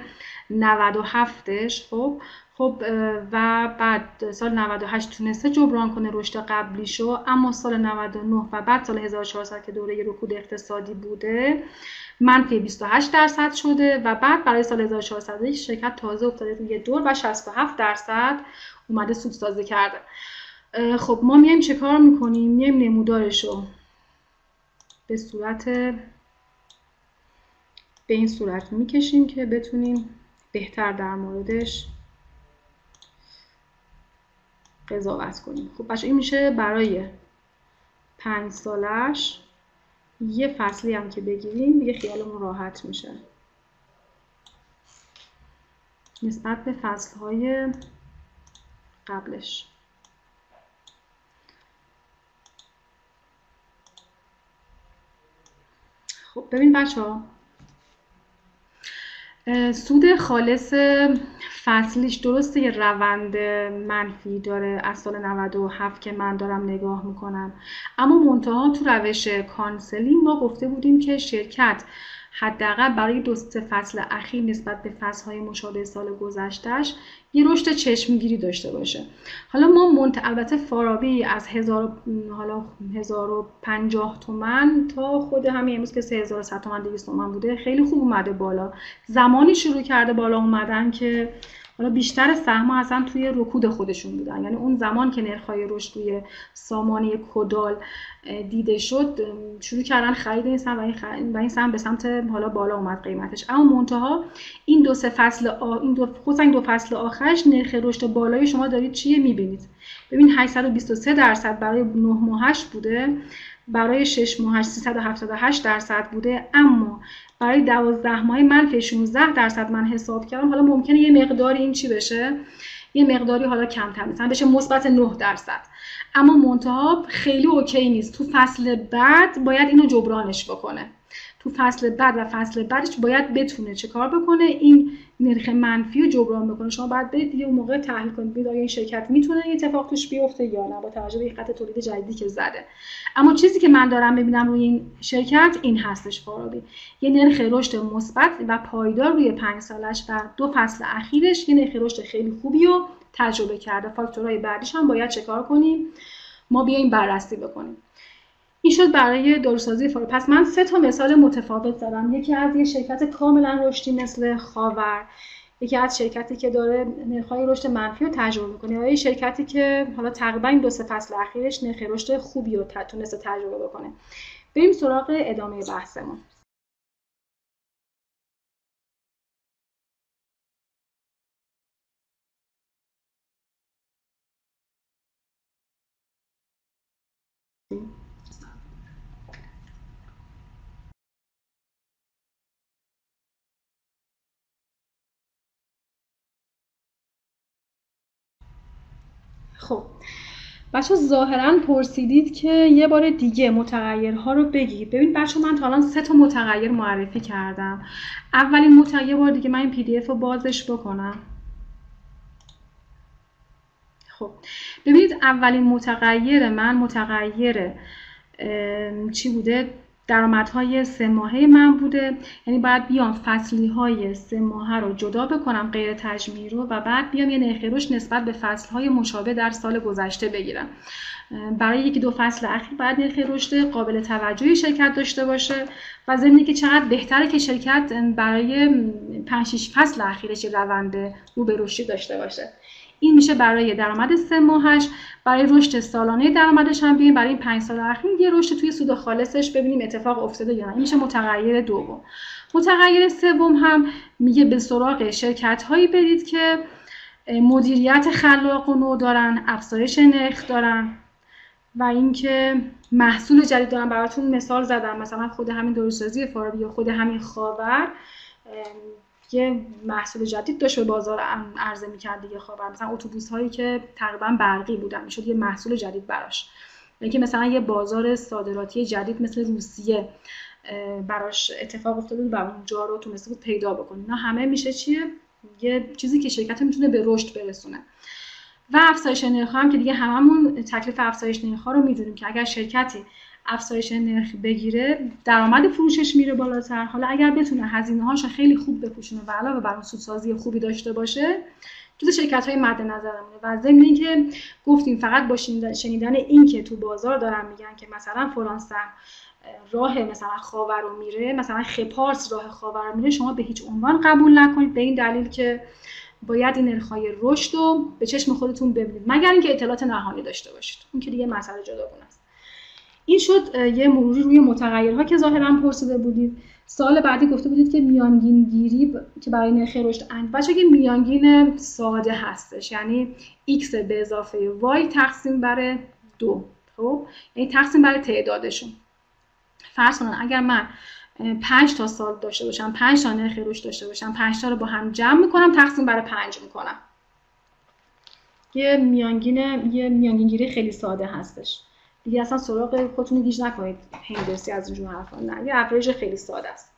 97ش. خب و بعد سال 98 تونسته جبران کنه رشد قبلیشو، اما سال 99 و بعد سال 1400 که دوره رکود اقتصادی بوده منفی 28% شده و بعد برای سال 1400 شرکت تازه افتاده روی دور و 67% اومده سودسازی کرده. خب ما میایم چه کار میکنیم؟ میایم نمودارشو به این صورت میکشیم که بتونیم بهتر در موردش قضاوت کنیم. خب بچه این میشه برای 5 سالش. یه فصلی هم که بگیریم دیگه خیالمون راحت میشه نسبت به فصلهای قبلش. خب ببین بچه ها، سود خالص فصلیش درسته یه روند منفی داره از سال 97 که من دارم نگاه میکنم، اما منتها تو روش کانسلینگ ما گفته بودیم که شرکت حداقل برای 2-3 فصل اخیر نسبت به فصلهای مشابه سال گذشتهش یه رشد چشمگیری داشته باشه. حالا ما البته فارابی از 1050 تومن تا خود همین امروز که 3100 تومن 200 تومن بوده خیلی خوب اومده بالا. زمانی شروع کرده بالا اومدن که حالا بیشتر سهم‌ها اصلا توی رکود خودشون بودن، یعنی اون زمان که نرخ‌های رشد روی سامانه کدال دیده شد شروع کردن خرید این سهم و این سهم به سمت حالا بالا اومد قیمتش. اما منتها این 2-3 فصل خصوصا این 2 فصل آخرش نرخ رشد بالایی شما دارید چیه می‌بینید. ببین 823% برای 9 ماهش بوده، برای 6 ماهش 378% بوده، اما برای 12 ماه منفی 16% من حساب کردم. حالا ممکنه یه مقداری این چی بشه، یه مقداری حالا کمتر مثلا بشه مثبت 9%، اما منتها خیلی اوکی نیست. تو فصل بعد باید اینو جبرانش بکنه. تو فصل بعد و فصل بعدش باید بتونه چه کار بکنه؟ این نرخ منفی رو جبران بکنه. شما باید برید دیگه اون موقع تحلیل کنید ببینید آیا این شرکت میتونه این اتفاق توش بیفته یا نه با توجه به این خط تولید جدیدی که زده. اما چیزی که من دارم ببینم روی این شرکت این هستش فارابی، یه نرخ رشد مثبت و پایدار روی 5 سالش در 2 فصل اخیرش یه نرخ رشد خیلی خوبی رو تجربه کرده. فاکتورهای بعدیش هم باید چه کار کنیم؟ ما بیایم بررسی بکنیم. این شد برای داروسازی فارابی. پس من 3 تا مثال متفاوت زدم. یکی از یه شرکت کاملا رشدی مثل خاور، یکی از شرکتی که داره نرخ‌های رشد منفی رو تجربه می‌کنه، یا یه شرکتی که حالا تقریبا این 2-3 فصل اخیرش نرخ رشد خوبی رو تونسته تجربه بکنه. بریم سراغ ادامه بحثمون. خب بچه ظاهرا پرسیدید که یه بار دیگه متغیرها رو بگید. ببین بچه من تا الان 3 تا متغیر معرفی کردم. اولین متغیر بار دیگه من این پی دی اف رو بازش بکنم. خب ببینید اولین متغیر من متغیر چی بوده؟ درآمدهای 3 ماهه من بوده. یعنی باید بیام فصلی های 3 ماهه رو جدا بکنم غیر تجمیعی رو و بعد بیام یه نرخ رشد نسبت به فصل های مشابه در سال گذشته بگیرم. برای 1-2 فصل اخیر باید نرخ رشد قابل توجهی شرکت داشته باشه و ضمن که چقدر بهتره که شرکت برای 5-6 فصل اخیرش روند رو به رشد داشته باشه. این میشه برای درآمد 3 ماهش. برای رشد سالانه درآمدش هم بیایم برای این 5 سال اخیر یه رشد توی سود خالصش ببینیم اتفاق افتاده یا نه. این میشه متغیر دوم. متغیر سوم هم میگه به سراغ شرکت‌هایی برید که مدیریت خلاق و نو دارن، افزایش نرخ دارن و اینکه محصول جدید دارن. براتون مثال زدم، مثلا خود همین داروسازی فارابی یا خود همین خاور یه محصول جدید داشت به بازار عرضه می‌کرد دیگه. خاور مثلا اتوبوس‌هایی که تقریبا برقی بودن میشد یه محصول جدید براش. اینکه مثلا یه بازار صادراتی جدید مثل روسیه براش اتفاق افتاده بود و اونجا رو تونسته بود پیدا بکنه. اینا همه میشه چیه؟ یه چیزی که شرکت میتونه به رشد برسونه. و افزایش نرخ هم که دیگه هممون تکلیف افزایش نرخ رو میدونیم که اگر شرکتی افزایش نرخ بگیره درآمد فروشش میره بالاتر. حالا اگر بتونه هزینه‌هاش خیلی خوب بپوشونه و علاوه بر اون سودسازی خوبی داشته باشه، جز شرکت‌های مد نظرمونه. و ضمن اینکه گفتیم فقط با شنیدن این که تو بازار دارن میگن که مثلا فلان سهم راه مثلا خاور رو میره، مثلا خپارس راه خاور رو میره، شما به هیچ عنوان قبول نکنید، به این دلیل که باید این نرخ‌های رشد رو به چشم خودتون ببینید، مگر اینکه اطلاعات نهایی داشته باشید. اون که دیگه مسئله جداگونه است. این شد یه مروری روی متغیرها که ظاهراً پرسیده بودید. سوال بعدی گفته بودید که میانگین گیری که برای نرخ رشد بچه که میانگین ساده هستش، یعنی x به اضافه y تقسیم بر 2، خب یعنی تقسیم بر تعدادشون. فرض کنن اگر من 5 تا سال داشته باشم، 5 تا نرخ رشد داشته باشم، 5 تا رو با هم جمع میکنم، تقسیم بر 5 میکنم. یه میانگین گیری خیلی ساده هستش. دیگه اصلا سراغ خودتون گیج نکنید هندسی از اینجور حرفا، نه، یه اوریج خیلی ساده است.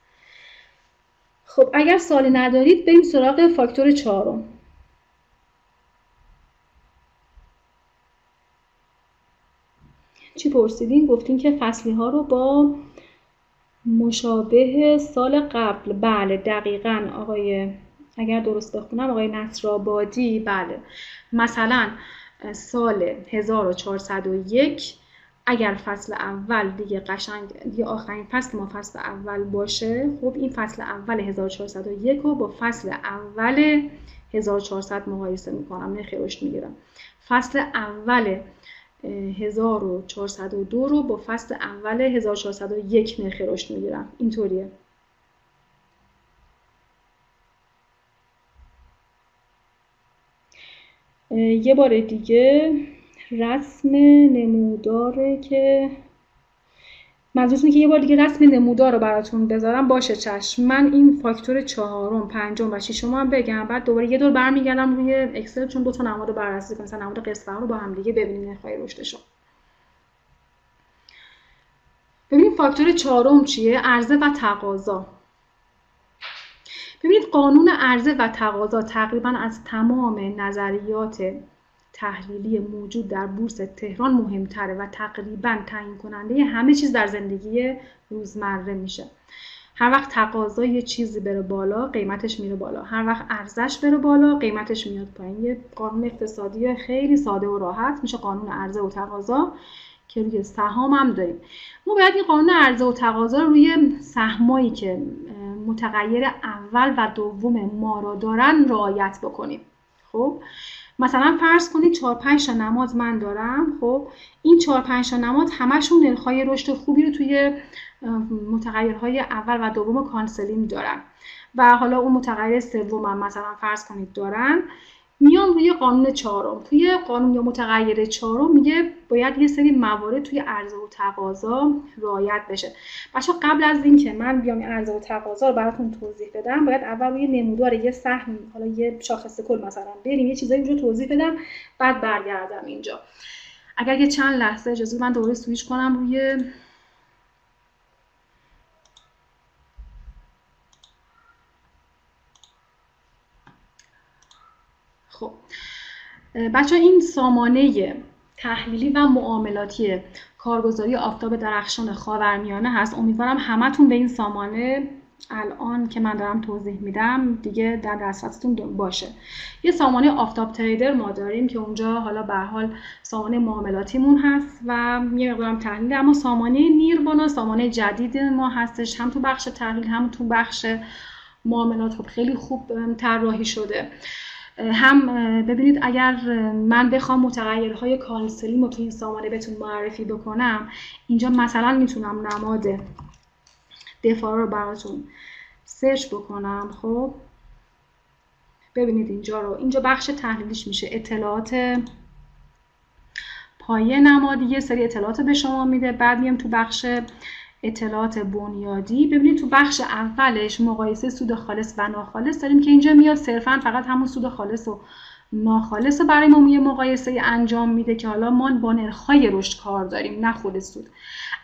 خب اگر سوالی ندارید بریم سراغ فاکتور 4. چی پرسیدین؟ گفتین که فصلی ها رو با مشابه سال قبل. بله دقیقاً آقای، اگر درست بخونم آقای نصرآبادی، بله مثلا سال 1401 اگر فصل اول دیگه دیگه آخرین فصل ما فصل اول باشه، خب این فصل اول 1401 رو با فصل اول 1400 مقایسه میکنم، نرخ رشد میگیرم. فصل اول 1402 رو با فصل اول 1401 نرخ رشد میگیرم. اینطوریه. یه بار دیگه رسم نموداره که منظورتونه که یه بار دیگه رسم نمودار رو براتون بذارم؟ باشه چشم. من این فاکتور 4، 5 و 6 هم بگم، بعد دوباره یه دور برمیگردم روی اکسل چون دو تا نماد رو بررسی کنم، مثلا نماد قسط رو با هم دیگه ببینیم نرخ‌های رشدشو. ببینید فاکتور 4 چیه؟ عرضه و تقاضا. ببینید قانون عرضه و تقاضا تقریبا از تمام نظریات تحلیلی موجود در بورس تهران مهمتره و تقریبا تعیین کننده همه چیز در زندگی روزمره میشه. هر وقت تقاضا یه چیزی بره بالا قیمتش میره بالا، هر وقت عرضش بره بالا قیمتش میاد پایین. یه قانون اقتصادی خیلی ساده و راحت میشه قانون عرضه و تقاضا که روی سهام هم داریم. ما باید این قانون عرضه و تقاضا رو روی سهمایی که متغیر اول و دوم ما را دارن رعایت بکنیم. خب مثلا فرض کنید 4-5 تا نماد من دارم. خب این 4-5 تا نماد همشون نرخ‌های رشد خوبی رو توی متغیرهای اول و دوم کانسلینگ دارن و حالا اون متغیر سوم هم مثلا فرض کنید دارن. میام روی قانون 4، توی قانون یا متغیر 4 میگه باید یه سری موارد توی عرضه و تقاضا رعایت بشه. بچه‌ها قبل از اینکه من بیام عرضه و تقاضا رو براتون توضیح بدم، باید اول روی نمودار یه سهم، حالا یه شاخص کل مثلا بریم یه چیزایی اونجا توضیح بدم، بعد برگردم اینجا. اگر یه چند لحظه اجازه من دوباره سویچ کنم روی خب بچه‌ها این سامانه تحلیلی و معاملاتی کارگزاری آفتاب درخشان خاورمیانه هست. امیدوارم همتون به این سامانه الان که من دارم توضیح میدم دیگه در دسترستون باشه. یه سامانه آفتاب تریدر ما داریم که اونجا حالا به هر حال سامانه معاملاتیمون هست و یه مقدارم تحلیل، اما سامانه نیروانا سامانه جدید ما هستش، هم تو بخش تحلیل هم تو بخش معاملات. خب خیلی خوب طراحی شده. هم ببینید اگر من بخوام متغیرهای کانسلینگ رو توی این سامانه بهتون معرفی بکنم، اینجا مثلا میتونم نماد دفاع رو براتون سرچ بکنم. خب ببینید اینجا بخش تحلیلیش میشه اطلاعات پایه نمادی، یه سری اطلاعات به شما میده. بعد میام تو بخش اطلاعات بنیادی. ببینید تو بخش اولش مقایسه سود خالص و ناخالص داریم که اینجا میاد صرفا فقط همون سود خالص رو ناخالص برای ما یه مقایسه انجام میده که حالا ما با نرخ‌های رشد کار داریم نه خود سود.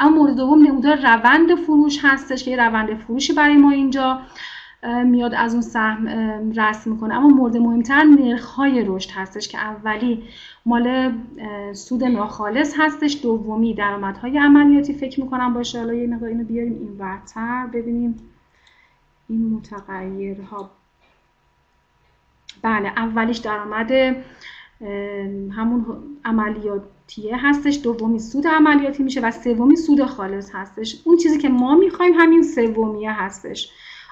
اما مورد دوم نمودار روند فروش هستش که روند فروشی برای ما اینجا میاد از اون سهم رسم میکنه. اما مورد مهمتر نرخ‌های رشد هستش که اولی مال سود ناخالص هستش، دومی درآمدهای عملیاتی فکر میکنم باشه. حالا یه مقدار اینو بیاریم این ورتر ببینیم این متغیرها. بله اولیش درآمد همون عملیاتیه هستش، دومی سود عملیاتی میشه و سومی سود خالص هستش. اون چیزی که ما میخوایم همین سومیه هستش،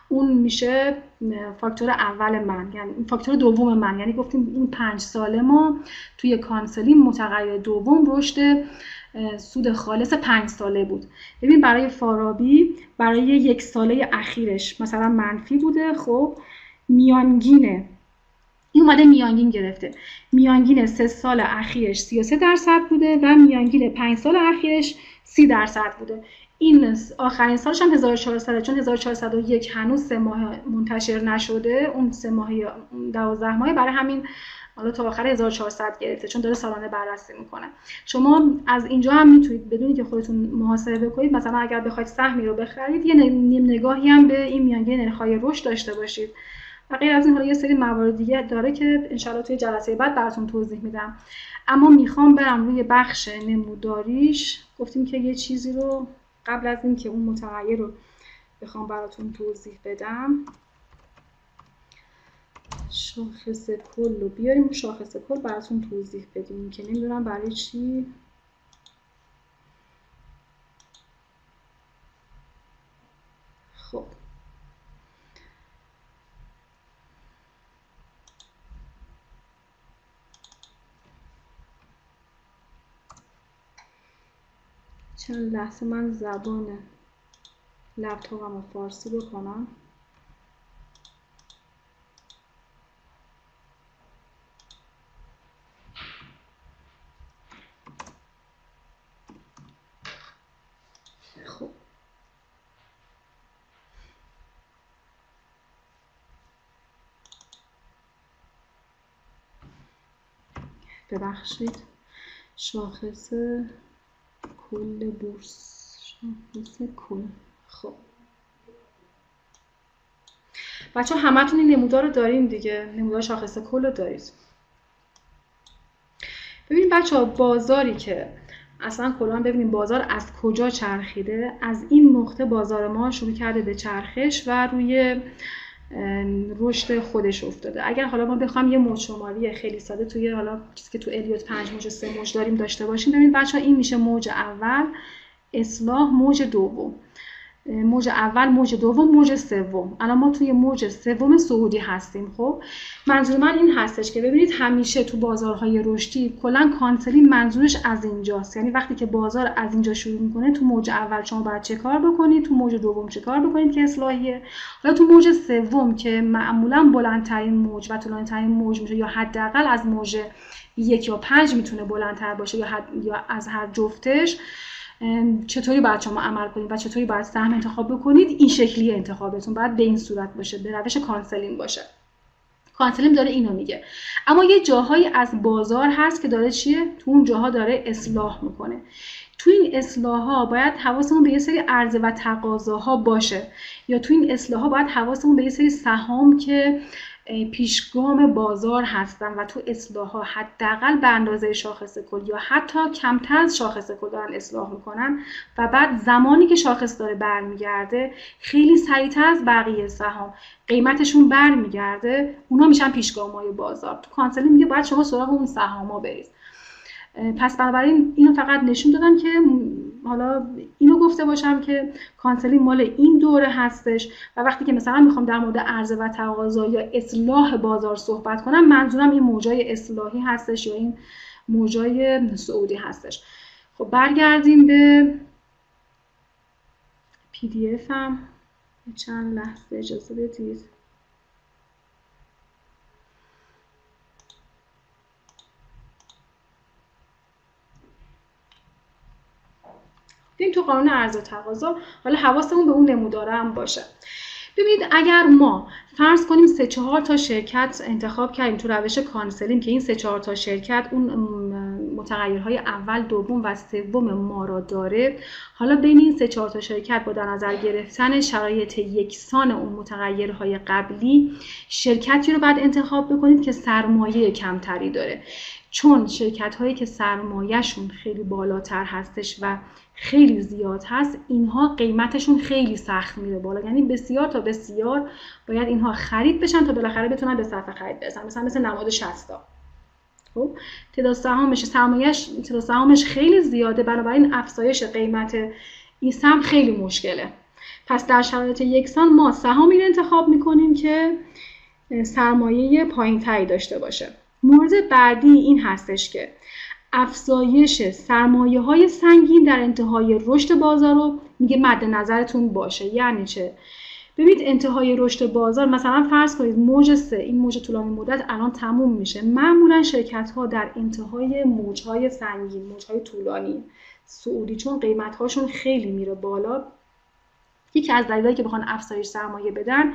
اون میشه فاکتور اول من، یعنی فاکتور دوم من. یعنی گفتیم این 5 ساله ما توی کانسلینگ متغیر دوم رشد سود خالص 5 ساله بود. ببین برای فارابی برای 1 ساله اخیرش مثلا منفی بوده. خب میانگینه این اومده میانگین گرفته، میانگین 3 سال اخیرش 33% بوده و میانگین 5 سال اخیرش 30% بوده. این آخرین سالش هم 1400 چون 1401 هنوز 3 ماه منتشر نشده، اون 3 ماهه 12 ماهه، برای همین حالا تا آخر 1400 گرفته چون داره سالانه بررسی میکنه. شما از اینجا هم میتونید بدونید که خودتون محاسبه بکنید. مثلا اگر بخواید سهمی رو بخرید یه نگاهی هم به این میانگین نرخ‌های رشد داشته باشید. و غیر از این حالا یه سری موارد دیگه داره که انشالله توی جلسه بعد براتون توضیح میدم. اما میخوام برم روی بخش نموداریش. گفتیم که یه چیزی رو قبل از این که اون متغیر رو بخوام براتون توضیح بدم، شاخص کل رو بیاریم، شاخص کل براتون توضیح بدیم که نمیدونم برای چی. خب چند لحظه من زبان لپتاپم رو فارسی بکنم. خب ببخشید، شاخص کل بورس، شاخص کل. خب بچه ها همتون این نمودار رو دارین دیگه، نمودار شاخص کل رو دارید. ببینید بچه ها بازاری که اصلا کلا ببینیم بازار از کجا چرخیده، از این نقطه بازار ما شروع کرده به چرخش و روی رشد خودش افتاده. اگر حالا ما بخوام یه موج شماری خیلی ساده توی حالا چیزی که تو الیوت 5 موج 3 موج داریم داشته باشیم، ببینید بچه‌ها این میشه موج اول، اصلاح، موج دوم، موج اول، موج دوم، موج سوم. الان ما توی موج سوم صعودی هستیم. خب منظور من این هستش که ببینید همیشه تو بازارهای رشدی کلا کانسلینگ منظورش از اینجاست. یعنی وقتی که بازار از اینجا شروع میکنه تو موج اول شما باید چه کار بکنید، تو موج دوم چه کار بکنید که اصلاحیه، حالا تو موج سوم که معمولا بلندترین موج و طولانی‌ترین موج میشه یا حداقل از موج 1 یا 5 میتونه بلندتر باشه یا از هر جفتش، چطوری باید شما عمل کنید و چطوری باید سهم انتخاب بکنید. این شکلی انتخابتون باید به این صورت باشه، به روش کانسلینگ باشه. کانسلینگ داره اینو میگه. اما یه جاهایی از بازار هست که داره چیه؟ تو اون جاها داره اصلاح میکنه. تو این اصلاح‌ها باید حواسمون به یه سری عرضه و تقاضاها باشه، یا تو این اصلاح‌ها باید حواسمون به یه سری سهام که پیشگام بازار هستن و تو اصلاح‌ها حداقل به اندازه شاخص کل یا حتی کمتر از شاخص کل دارن اصلاح میکنن و بعد زمانی که شاخص داره برمیگرده خیلی سریعتر از بقیه سهام قیمتشون برمیگرده، اونا میشن پیشگام‌های بازار. تو کانسلینگ میگه باید شما سراغ اون سهام‌ها برید. پس بنابراین اینو فقط نشون دادم که حالا اینو گفته باشم که کانسلینگ مال این دوره هستش و وقتی که مثلا میخوام در مورد عرضه و تقاضا یا اصلاح بازار صحبت کنم، منظورم این موجای اصلاحی هستش یا این موجای صعودی هستش. خب برگردیم به پی دی اف هم چند لحظه اجازه بدید. بریم تو قانون عرضه و تقاضا. حالا حواسمون به اون نموداره هم باشه. ببینید اگر ما فرض کنیم 3-4 تا شرکت انتخاب کردیم تو روش کانسلینگ که این 3-4 تا شرکت اون متغیرهای اول، دوم و سوم ما را داره، حالا بین این 3-4 تا شرکت با در نظر گرفتن شرایط یکسان اون متغیرهای قبلی شرکتی رو باید انتخاب بکنید که سرمایه کمتری داره، چون شرکت هایی که سرمایه‌شون خیلی بالاتر هستش و خیلی زیاد هست اینها قیمتشون خیلی سخت میره بالا، یعنی بسیار تا بسیار باید اینها خرید بشن تا بالاخره بتونن به صف خرید برسن. مثل نماد 60. خب تعداد سهامش خیلی زیاده، بنابراین افزایش قیمت این سهم خیلی مشکله. پس در شرایط یکسان ما سهامی رو انتخاب میکنیم که سرمایه پایین‌تری داشته باشه. مورد بعدی این هستش که افزایش سرمایه‌های سنگین در انتهای رشد بازار رو میگه مد نظرتون باشه. یعنی چه؟ ببینید انتهای رشد بازار، مثلا فرض کنید موج 3، این موج طولانی مدت الان تموم میشه. معمولا شرکت‌ها در انتهای موج‌های سنگین، موج‌های طولانی صعودی، چون قیمت‌هاشون خیلی میره بالا، یکی از دلایلی که بخوان افزایش سرمایه بدن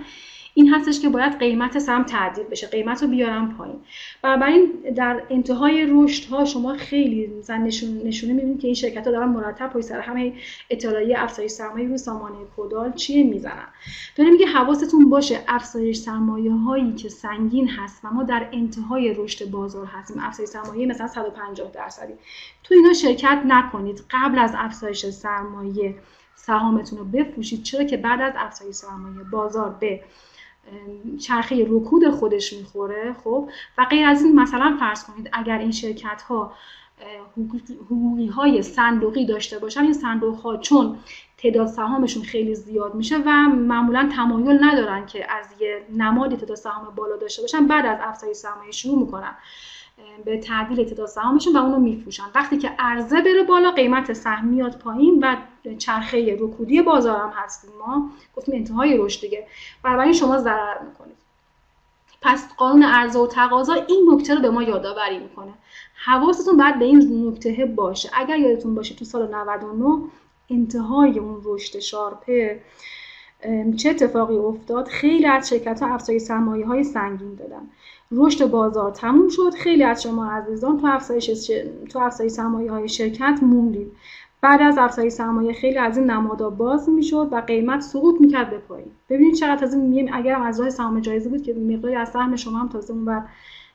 این هستش که باید قیمت سهم تعدیل بشه، قیمت رو بیارن پایین. بنابراین در انتهای رشد ها شما خیلی مثلا نشونه میبینید که این شرکت ها دارن مرتب پشت سر هم اطلاعیه افزایش سرمایه روی سامانه کدال چیه میزنن. داره میگه حواستون باشه افزایش سرمایه هایی که سنگین هست و ما در انتهای رشد بازار هستیم، افزایش سرمایه مثلا 150%، تو اینا شرکت نکنید. قبل از افزایش سرمایه سهامتون رو بفروشید، چرا که بعد از افزایش سرمایه بازار به چرخه رکود خودش میخوره. خب و غیر از این، مثلا فرض کنید اگر این شرکت ها حقوقی های صندوقی داشته باشن، این صندوق ها چون تعداد سهامشون خیلی زیاد میشه و معمولا تمایل ندارن که از یه نمادی تعداد سهام بالا داشته باشن، بعد از افزایش سرمایه شروع میکنن به تعدیل تعداد سهامشون و اونو میفروشن. وقتی که عرضه بره بالا قیمت سهم میاد پایین و چرخه رکودی بازار هم هستیم، ما گفتیم انتهای رشد دیگه، بنابراین شما ضرر میکنید. پس قانون عرضه و تقاضا این نکته رو به ما یادآوری میکنه. حواستون باید به این نکته باشه. اگر یادتون باشه تو سال 99 انتهای اون رشد شارپه چه اتفاقی افتاد؟ خیلی از شرکت‌ها افزایش سرمایه‌های سنگین دادن. رشد بازار تموم شد، خیلی از شما عزیزان تو افزایش سرمایه‌های شرکت موندید. بعد از افزایش سرمایه خیلی از این نمادها باز میشد و قیمت سقوط میکرد به پایین. ببینید چقدر از این اگرم از راه سهام جایزه بود که مقداری از سهم شما هم تازه اونور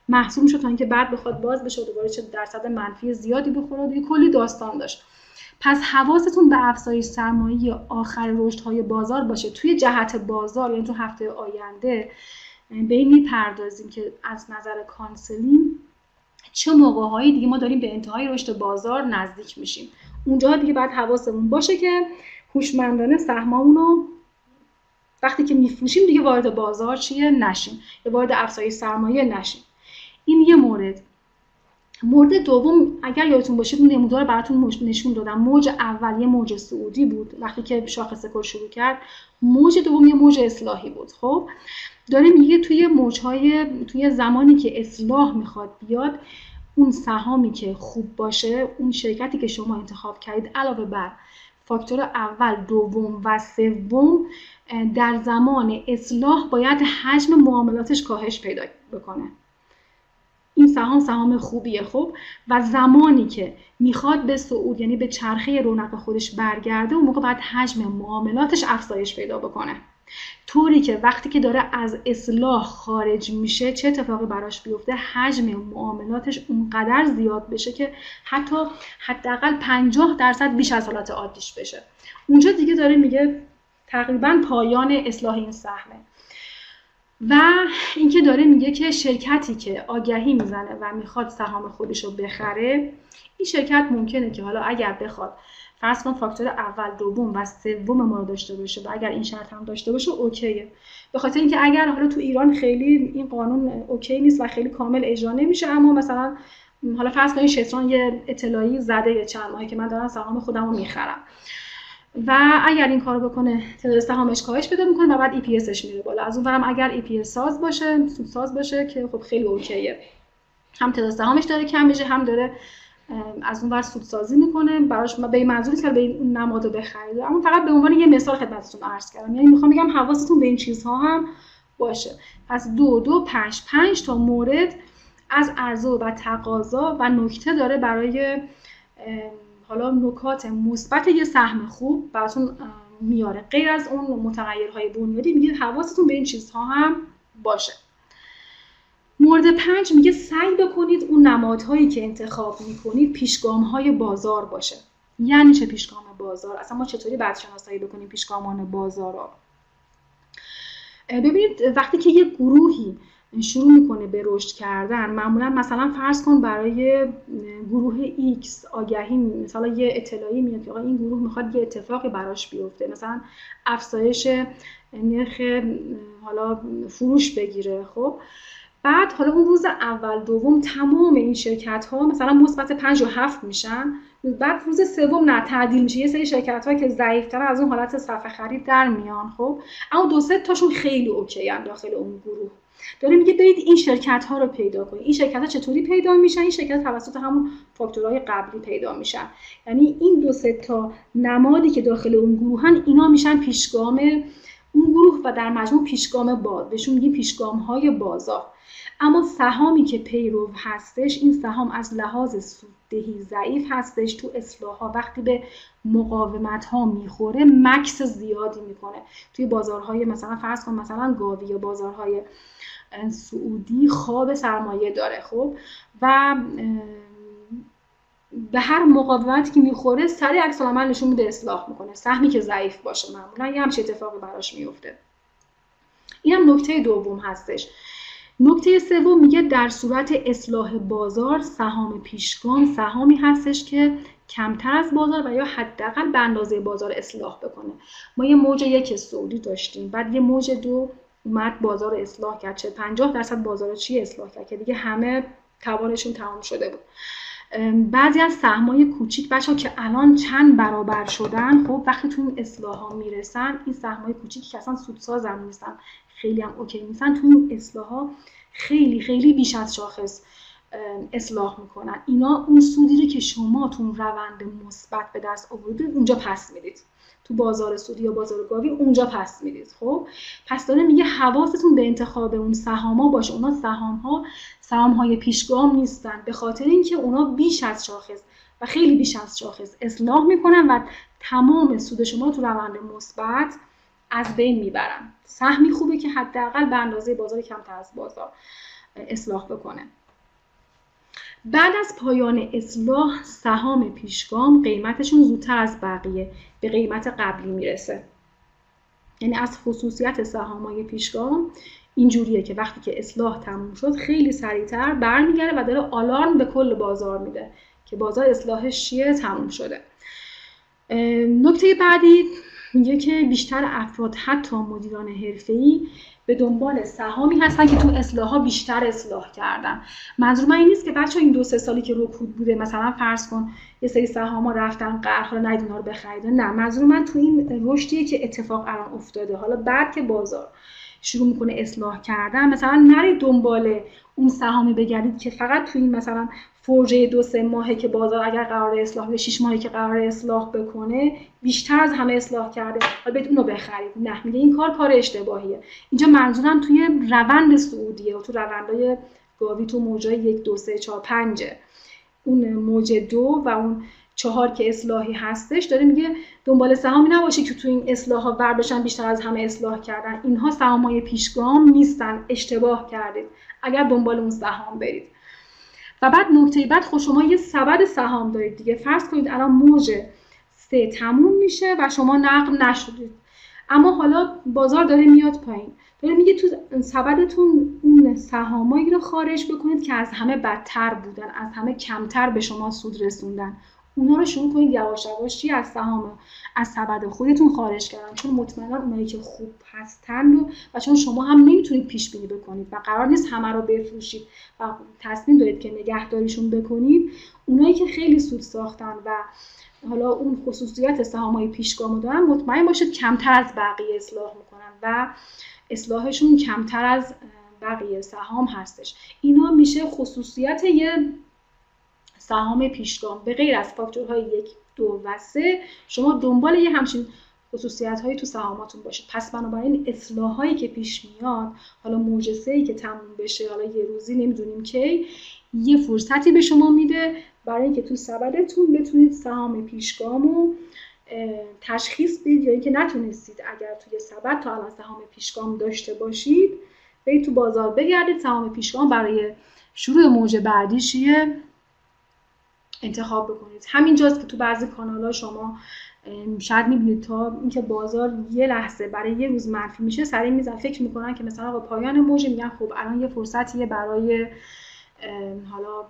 محسوب میشد تا اینکه بعد بخواد باز بشه و دوباره چه درصد منفی زیادی بخوره و کلی داستان داشت. پس حواستون به افزایش سرمایه آخر رشدهای بازار باشه. توی جهت بازار، یعنی تو هفته آینده به این میپردازیم که از نظر کانسلینگ چه موقع‌هایی دیگه ما داریم به انتهای رشد بازار نزدیک میشیم. اونجا دیگه باید حواسمون باشه که هوشمندانه سهمامون رو وقتی که میفروشیم دیگه وارد بازار نشیم یا وارد افزایش سرمایه نشیم. این یه مورد. مورد دوم، اگر یادتون باشه اون نمودار رو براتون نشون دادم. موج اول یه موج صعودی بود وقتی که شاخص کل شروع کرد. موج دوم یه موج اصلاحی بود. خب داره میگه توی زمانی که اصلاح میخواد بیاد، اون سهامی که خوب باشه، اون شرکتی که شما انتخاب کردید علاوه بر فاکتور اول، دوم و سوم، در زمان اصلاح باید حجم معاملاتش کاهش پیدا بکنه. این سهام خوبیه. خب و زمانی که میخواد به صعود، یعنی به چرخه رونق خودش برگرده، اون موقع باید حجم معاملاتش افزایش پیدا بکنه، طوری که وقتی که داره از اصلاح خارج میشه چه اتفاقی براش بیفته؟ حجم معاملاتش اونقدر زیاد بشه که حداقل 50% بیش از حالت عادیش بشه. اونجا دیگه داره میگه تقریبا پایان اصلاح این سهمه. و اینکه داره میگه که شرکتی که آگهی میزنه و میخواد سهام خودش رو بخره، این شرکت ممکنه که حالا اگر بخواد فرض کن فاکتور اول، دوم و سوم ما رو داشته باشه و اگر این شرط هم داشته باشه اوکیه. به خاطر اینکه اگر حالا تو ایران خیلی این قانون اوکی نیست و خیلی کامل اجرا نمیشه، اما مثلا حالا فرض کنید شتران یه اطلاعی زده یه چند ماهی که من دارم سهام خودم رو میخرم و اگر این کارو بکنه تعداد سهامش کاهش پیدا میکنه و بعد EPSش میره بالا. از اونورم اگر EPS ساز باشه، سودساز باشه که خب خیلی اوکیه، هم تعداد سهامش داره کم میشه، هم داره از اون ور سودسازی میکنه براش، به این منظوری که به این نمادو بخرید، اما فقط به عنوان یه مثال خدمتتون عرض کردم. یعنی میخوام بگم حواستون به این چیزها هم باشه. پس 5 تا مورد از عرضه و تقاضا و نکته داره برای حالا نکات مثبت یه سهم خوب براتون میاره. غیر از اون متغیرهای بنیادی میگه حواستون به این چیزها هم باشه. مورد 5 میگه سعی بکنید اون نمادهایی که انتخاب میکنید پیشگام‌های بازار باشه. یعنی چه پیشگام بازار؟ اصلا ما چطوری بدشناسایی بکنیم پیشگامان بازار رو؟ ببینید وقتی که یه گروهی شروع میکنه به رشد کردن، معمولا مثلا فرض کن برای گروه X آگهی، مثلا یه اطلاعی میاد که آقا این گروه میخواد یه اتفاقی براش بیفته، مثلا افزایش نرخ حالا فروش بگیره. خب بعد حالا اون روز اول دوم تمام این شرکت ها مثلا مثبت 5 و 7 میشن، بعد روز سوم نه تعدیل میشه، یه سری شرکت ها که ضعیف‌تر از اون حالت صفحه خرید در میان. خب اما 2-3 تاشون خیلی اوکی ان داخل اون گروه. داره میگه برید این شرکت ها رو پیدا کنید. این شرکت ها چطوری پیدا میشن؟ این شرکت توسط همون فاکتورهای قبلی پیدا میشن. یعنی این 2-3 تا نمادی که داخل اون گروهن اینا میشن پیشگام اون گروه و در مجموع پیشگام بهشون میگیم پیشگام های بازار. اما سهامی که پیرو هستش، این سهام از لحاظ سوددهی ضعیف هستش. تو اصلاح‌ها وقتی به مقاومت‌ها میخوره مکس زیادی میکنه. توی بازارهای مثلا فرض کن مثلا گاوی یا بازارهای سعودی خواب سرمایه داره. خب و به هر مقاومتی که میخوره سریع عکس العمل نشون میده اصلاح میکنه. سهمی که ضعیف باشه معمولا یه همچین اتفاقی براش میفته. اینم نکته دوم هستش. نکته سوم میگه در صورت اصلاح بازار سهام پیشگام سهامی هستش که کمتر از بازار و یا حداقل به اندازه بازار اصلاح بکنه. ما یه موج 1 سعودی داشتیم، بعد یه موج 2 اومد بازار اصلاح کرد، چه 50% بازار چی اصلاح کرد که دیگه همه توانشون تمام شده بود. بعضی از سهمای کوچیک بچه‌ها که الان چند برابر شدن، خب وقتی تو این اصلاح‌ها میرسن، این سهمای کوچیکی که اصلا سودساز هم نیستن، خیلی هم اوکی نیستن، تو این اصلاح‌ها خیلی خیلی بیش از شاخص اصلاح میکنن. اینا اون سودی رو که شما تو روند مثبت به دست آوردید اونجا پس میدید. تو بازار سودی یا بازار گاوی اونجا پس میدید. خب پس داره میگه حواستون به انتخاب اون سهام‌ها باشه. اونا سهام‌های پیشگام نیستن، به خاطر اینکه اونا بیش از شاخص و خیلی بیش از شاخص اصلاح میکنن و تمام سود شما تو روند مثبت از بین میبرن. سهمی خوبه که حداقل به اندازه بازار کمتر از بازار اصلاح بکنه. بعد از پایان اصلاح سهام پیشگام قیمتشون زودتر از بقیه به قیمت قبلی میرسه. یعنی از خصوصیت سهام‌های پیشگام اینجوریه که وقتی که اصلاح تموم شد خیلی سریعتر برمیگره و داره آلارم به کل بازار میده که بازار اصلاحش چیه، تموم شده. نکته بعدی میگه که بیشتر افراد حتی مدیران حرفه‌ای به دنبال سهامی هستن که تو اصلاح‌ها بیشتر اصلاح کردن. منظور من این نیست که بچه‌ها این 2-3 سالی که رکود بوده مثلا فرض کن یه سری سهام‌ها رفتن قهر حالا نید اونا رو بخرید. نه، منظور من تو این رشدیه که اتفاق الان افتاده. حالا بعد که بازار شروع میکنه اصلاح کردن، مثلا نرید دنبال اون سهامی بگردید که فقط تو این مثلا فرجه 2-3 ماهه که بازار اگر قرار اصلاح به 6 ماهه که قرار اصلاح بکنه بیشتر از همه اصلاح کرده، حالا برید اونو بخرید. نه، میگه این کار اشتباهیه. اینجا منظورم توی روند سعودیه و تو روندهای گاوی تو موجای 1 2 3 4 5 اون موج 2 و اون 4 که اصلاحی هستش. داره میگه دنبال سهامی نباشید که تو این اصلاح‌ها ور بشن بیشتر از همه اصلاح کردن. اینها سهام‌های پیشگام نیستن، اشتباه کردید اگر دنبال اون سهام برید. و بعد نکته بعد خود شما یه سبد سهام دارید دیگه. فرض کنید الان موج 3 تموم میشه و شما نقد نشدید، اما حالا بازار داره میاد پایین. داره میگه تو سبدتون اون سهامایی رو خارج بکنید که از همه بدتر بودن، از همه کمتر به شما سود رسوندن. اونا رو شروع کنید یواش یواش از سبد خودتون خارج کردن، چون مطمئنا اونایی که خوب هستن و چون شما هم نمیتونید پیش بینی بکنید و قرار نیست همه رو بفروشید و تصمیم دارید که نگهداریشون بکنید. اونایی که خیلی سود ساختن و حالا اون خصوصیت سهام‌های پیشگام دارن، مطمئن باشید کمتر از بقیه اصلاح میکنن و اصلاحشون کمتر از بقیه سهام هستش. اینا میشه خصوصیت یه سهام پیشگام به غیر از فاکتورهای 1، 2 و 3 شما دنبال یه همچین خصوصیت‌هایی تو سهاماتون باشید. پس بنابراین اصلاح‌هایی که پیش میاد، حالا موج 3 که تموم بشه، حالا یه روزی نمیدونیم کی، یه فرصتی به شما میده برای اینکه تو سبدتون بتونید سهام پیشگامو تشخیص بدید، یا اینکه نتونستید اگر توی سبد تا الان سهام پیشگام داشته باشید، برید تو بازار بگردید سهام پیشگام برای شروع موج بعدیش انتخاب بکنید. همینجاست که تو بعضی کانال‌ها شما شاید می‌بینید تا اینکه بازار یه لحظه برای یه روز منفی میشه سریع میزنن فکر میکنن که مثلا با پایان موج میگن خب الان یه فرصتیه برای حالا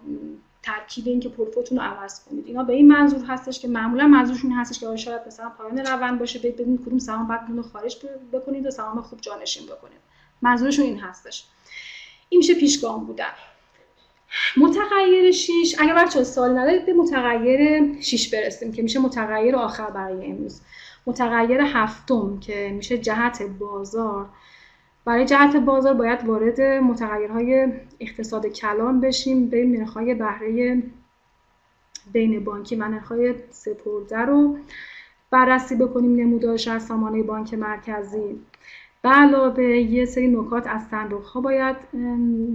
ترکیب این که پورتفولیوتون رو عوض کنید. اینا به این منظور هستش که معمولا منظورشون هستش که شاید مثلا پایان روند باشه، بدونید کدوم سهام بعد اون رو خارج بکنید و سهام خوب جانشین بکنید. منظورشون این هستش. این میشه پیشگام بودن. متغیر 6، اگر بچه‌ها سوالی ندارید به متغیر 6 برسیم که میشه متغیر آخر برای امروز. متغیر 7 که میشه جهت بازار. برای جهت بازار باید وارد متغیرهای اقتصاد کلان بشیم، بریم نرخ‌های بهره بین بانکی و نرخ‌های سپرده رو بررسی بکنیم، نمودارش از سامانه بانک مرکزی. به علاوه یه سری نکات از صندوق‌ها باید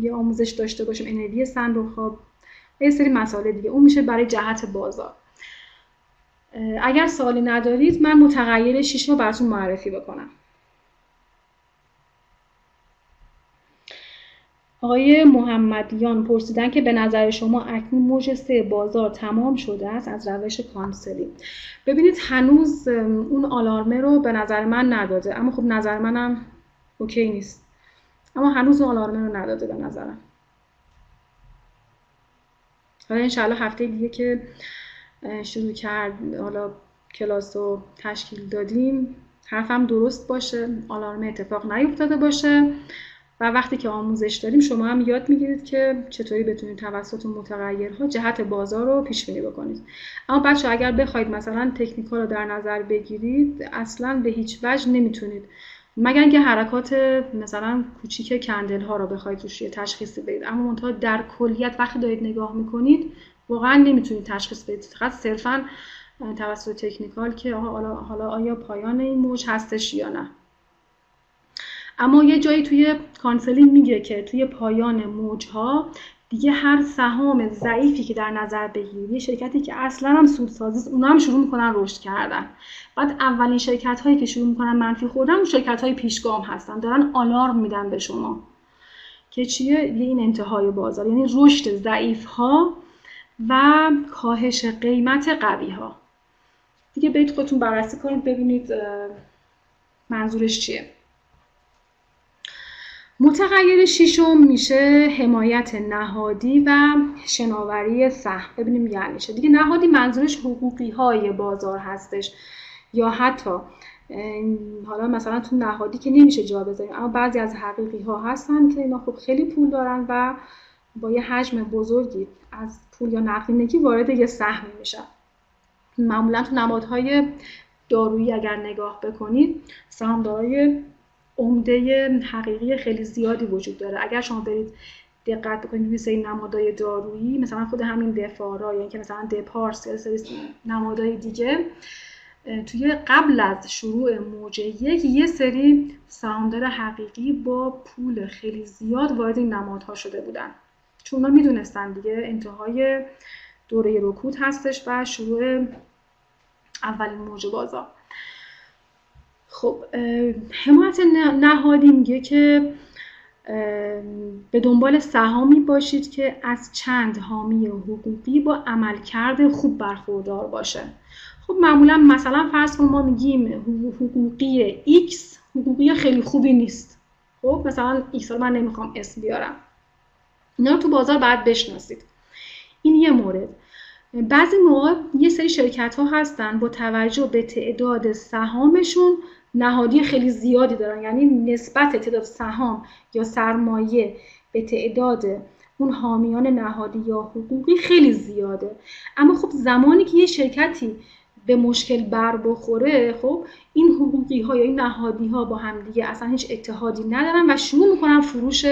یه آموزش داشته باشیم، انوی صندوق‌ها و یه سری مسائل دیگه. اون میشه برای جهت بازار. اگر سوالی ندارید من متغیر 6 رو براتون معرفی بکنم. آقای محمدیان پرسیدن که به نظر شما اکنون موج 3 بازار تمام شده است از روش کانسلی. ببینید هنوز اون آلارمه رو به نظر من نداده، اما خب نظر منم اوکی نیست، اما هنوز اون آلارمه رو نداده به نظرم. حالا انشاءالله هفته دیگه که شروع کرد حالا کلاس رو تشکیل دادیم حرفم درست باشه، آلارمه اتفاق نیفتاده باشه و وقتی که آموزش داریم شما هم یاد میگیرید که چطوری بتونید توسط متغیرها جهت بازار رو پیش بینی بکنید. اما بچه‌ها اگر بخواید مثلا تکنیکال رو در نظر بگیرید اصلا به هیچ وجه نمیتونید، مگر اینکه حرکات مثلا کوچیک کندل ها رو بخواید توش تشخیص بدید، اما منتها در کلیت وقتی دارید نگاه میکنید واقعا نمیتونید تشخیص بدید، فقط صرفا توسط تکنیکال که حالا آیا پایان این موج هستش یا نه. اما یه جایی توی کانسلی میگه که توی پایان موج‌ها دیگه هر سهام ضعیفی که در نظر بگیرید، یه شرکتی که اصلا هم سودسازی است، اونا هم شروع میکنن رشد کردن. بعد اولین شرکت هایی که شروع میکنن منفی خوردن اون شرکت های پیشگام هستن، دارن آلارم میدن به شما که چیه؟ این انتهای بازار، یعنی رشد ضعیف ها و کاهش قیمت قوی ها. دیگه برید خودتون بررسی کنید ببینید منظورش چیه. متغیر 6 میشه حمایت نهادی و شناوری سهم. ببینیم یعنی چه. دیگه نهادی منظورش حقوقی های بازار هستش، یا حتی حالا مثلا تو نهادی که نمیشه جا بذاریم، اما بعضی از حقیقی ها هستن که اینا خب خیلی پول دارن و با یه حجم بزرگی از پول یا نقدینگی وارد یه سهم میشن. معمولا تو نمادهای دارویی اگر نگاه بکنید سهامدارای عمده حقیقی خیلی زیادی وجود داره. اگر شما برید دقت بکنید روی سری نمادهای دارویی، مثلا خود همین دفارا یا اینکه مثلا دپارس یا سری نمادهای دیگه، توی قبل از شروع موج یه سری سهامدار حقیقی با پول خیلی زیاد وارد این نمادها شده بودن، چون اونا میدونستن دیگه انتهای دوره رکود هستش و شروع اولین موج بازار. خب حمایت نهادی میگه که به دنبال سهامی باشید که از چند حامی حقوقی با عملکرد خوب برخوردار باشه. خب معمولا مثلا فرض کنیم ما میگیم حقوقی X حقوقی خیلی خوبی نیست. خب مثلا X رو من نمیخوام اسم بیارم، اینا رو تو بازار باید بشناسید. این یه مورد. بعضی موقع یه سری شرکت ها هستن با توجه به تعداد سهامشون نهادی خیلی زیادی دارن، یعنی نسبت تعداد سهام یا سرمایه به تعداد اون حامیان نهادی یا حقوقی خیلی زیاده. اما خب زمانی که یه شرکتی به مشکل بر بخوره، خب این حقوقی ها یا این نهادی ها با هم دیگه اصلا هیچ اتحادی ندارن و شروع میکنن فروش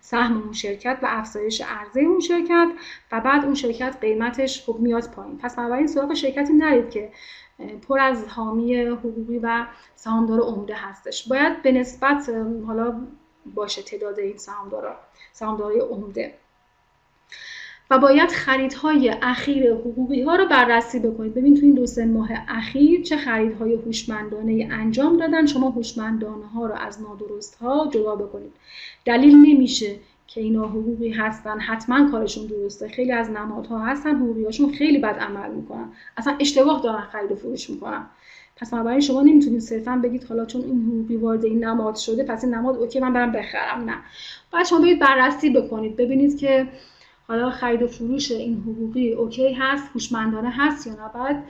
سهم اون شرکت و افزایش عرضه اون شرکت و بعد اون شرکت قیمتش خب میاد پایین. پس بنابراین سراغ شرکتی نرید که پر از حامی حقوقی و سهامدار عمده هستش. باید به نسبت حالا باشه تعداد این سهامدارای عمده و باید خریدهای اخیر حقوقی ها رو بررسی بکنید. ببین تو این 2-3 ماه اخیر چه خریدهای هوشمندانه انجام دادن، شما هوشمندانه ها رو از نادرست ها جدا بکنید. دلیل نمیشه که اینا حقوقی هستن حتما کارشون درسته. خیلی از نمادها هستن حقوقی هاشون خیلی بد عمل میکنن، اصلا اشتباه دارن خرید و فروش میکنن. پس بنابراین شما نمیتونید صرفا بگید حالا چون این حقوقی وارد این نماد شده پس این نماد اوکی من برم بخرم. نه، باید شما برید بررسی بکنید ببینید که حالا خرید و فروش این حقوقی اوکی هست، هوشمندانه هست یا نه. بعد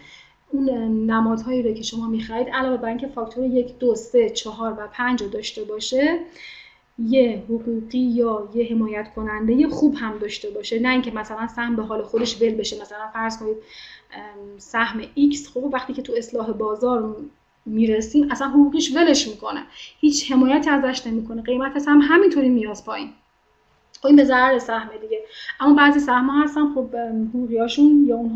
اون نمادهایی رو که شما میخرید علاوه بر اینکه فاکتور 1 2 3 4 و 5 رو داشته باشه، یه حقوقی یا یه حمایت کننده خوب هم داشته باشه، نه اینکه مثلا سهم به حال خودش ول بشه. مثلا فرض کنید سهم X خب وقتی که تو اصلاح بازار میرسیم اصلا حقوقیش ولش میکنه، هیچ حمایتی ازش نمیکنه، قیمت هم همینطوری میاد پایین. این به ضرر سهم دیگه. اما بعضی سهم‌ها هستن خب حقوقیاشون یا اون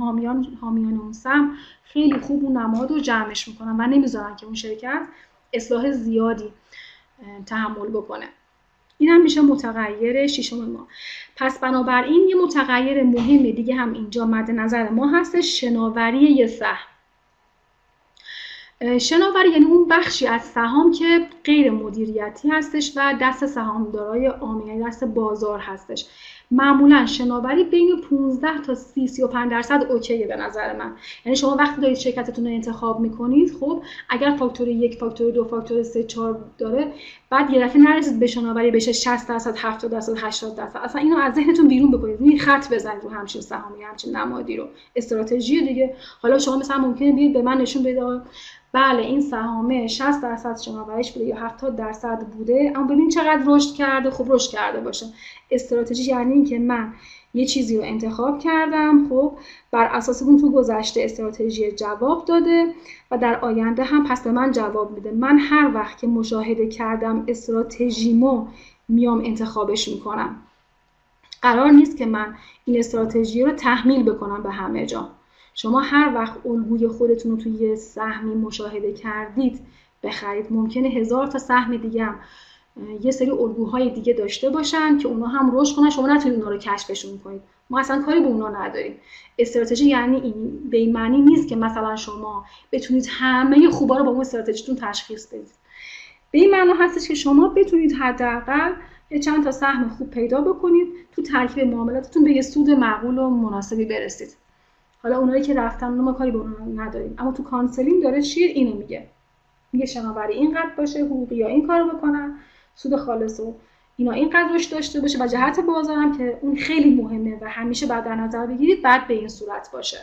حامیان اون سهم خیلی خوب اون نماد رو جمعش میکنن و نمیذارن که اون شرکت اصلاح زیادی تحمل بکنه. این هم میشه متغیر ششم ما. پس بنابراین یه متغیر مهم دیگه هم اینجا مد نظر ما هستش، شناوری یه سهم. شناوری یعنی اون بخشی از سهام که غیر مدیریتی هستش و دست سهامدارای عام، یعنی دست بازار هستش. معمولا شناوری بین 15 تا 30-35% اوکیه به نظر من. یعنی شما وقتی دارید شرکتتون رو انتخاب میکنید، خب اگر فاکتور 1 فاکتور 2 فاکتور 3 4 داره، بعد یه دفعه نرسید به شناوری بشه 60% 70% 80%، اصلا اینو از ذهنتون بیرون بکنید، روی خط بزنید رو همچین سهامی همچین نمادی رو. استراتژی دیگه. حالا شما مثلا ممکنه بیاید به من نشون بدید بله این سهامه 60% شناوریش بوده یا 70% بوده، اما ببین چقدر رشد کرده. خب رشد کرده باشه. استراتژی یعنی این که من یه چیزی رو انتخاب کردم، خب بر اساس اون تو گذشته استراتژی جواب داده و در آینده هم پس به من جواب میده. من هر وقت که مشاهده کردم استراتژیمو میام انتخابش میکنم. قرار نیست که من این استراتژی رو تحمیل بکنم به همه جا. شما هر وقت الگوی خودتون رو توی یه سهمی مشاهده کردید بخرید. ممکنه 1000 تا سهم دیگه هم یه سری الگوهای دیگه داشته باشن که اونا هم رشد کنن، شما نتونید اونا رو کشفشون کنید. ما اصلا کاری به اونا نداریم. استراتژی یعنی این، به این معنی نیست که مثلا شما بتونید همه خوبا رو با اون استراتژیتون تشخیص بدید. به این معنی هستش که شما بتونید حداقل یه چند تا سهم خوب پیدا بکنید، تو ترکیب معاملاتتون به یه سود معقول و مناسبی برسید. حالا اونایی که رفتن ما کاری به اونها نداریم، اما تو کانسلینگ داره چیه اینو میگه شناوری اینقدر باشه، حقوقی یا این کارو بکنن، سود خالص و اینا اینقدر روش داشته باشه و جهت بازارم که اون خیلی مهمه و همیشه بعد در نظر بگیرید بعد به این صورت باشه.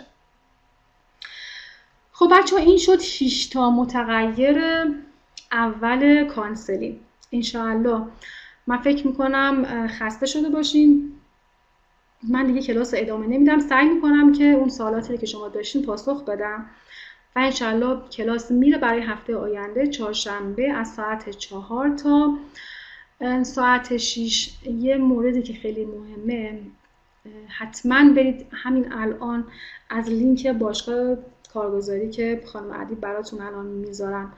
خب بچه‌ها این شد 6 تا متغیر اول کانسلینگ. انشاءالله من فکر میکنم خسته شده باشین. من دیگه کلاس ادامه نمیدم، سعی میکنم که اون سوالاتی که شما داشتین پاسخ بدم و انشالله کلاس میره برای هفته آینده چهارشنبه از ساعت 4 تا ساعت 6. یه موردی که خیلی مهمه، حتما برید همین الان از لینک باشگاه کارگزاری که خانم ادیب براتون الان میذارم،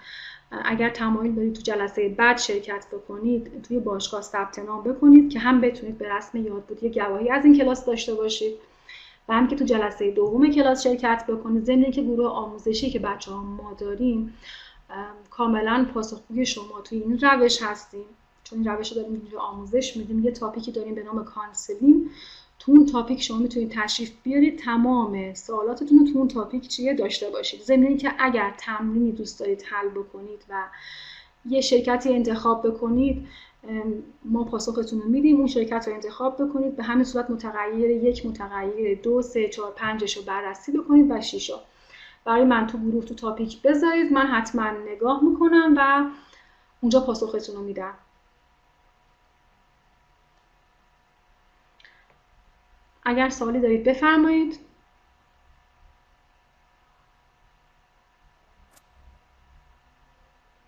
اگر تمایل دارید تو جلسه بعد شرکت بکنید توی باشگاه ثبت نام بکنید که هم بتونید به رسم یادبودی گواهی از این کلاس داشته باشید و هم که تو جلسه دوم کلاس شرکت بکنید. ضمن اینکه گروه آموزشی که بچه‌ها ما داریم کاملا پاسخگوی شما توی این روش هستیم، چون این روش رو داریم اینجا آموزش میدیم. یه تاپیکی داریم به نام کانسلینگ، تو اون تاپیک شما میتونید تشریف بیارید تمام سوالاتتون رو تو اون تاپیک چیه داشته باشید. ضمن اینکه اگر تمرینی دوست دارید حل بکنید و یه شرکتی انتخاب بکنید ما پاسختون رو میدیم، اون شرکت رو انتخاب بکنید، به همین صورت متغیر 1 متغیر 2 3 4 5 رو بررسی بکنید و 6 برای من تو گروه تو تاپیک بذارید، من حتما نگاه میکنم و اونجا پاسختون رو میدم. اگر سوالی دارید بفرمایید.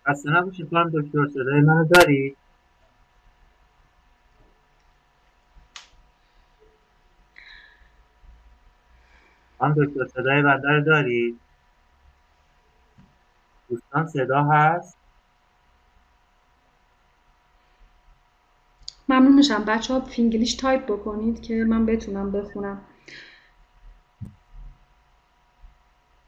خسته نباشید خانم دکتر، صدای منو دارید؟ خانم دکتر صدای بنده رو دارید؟ دوستان صدا هست؟ ممنون میشم بچه ها فینگلیش تایپ بکنید که من بتونم بخونم.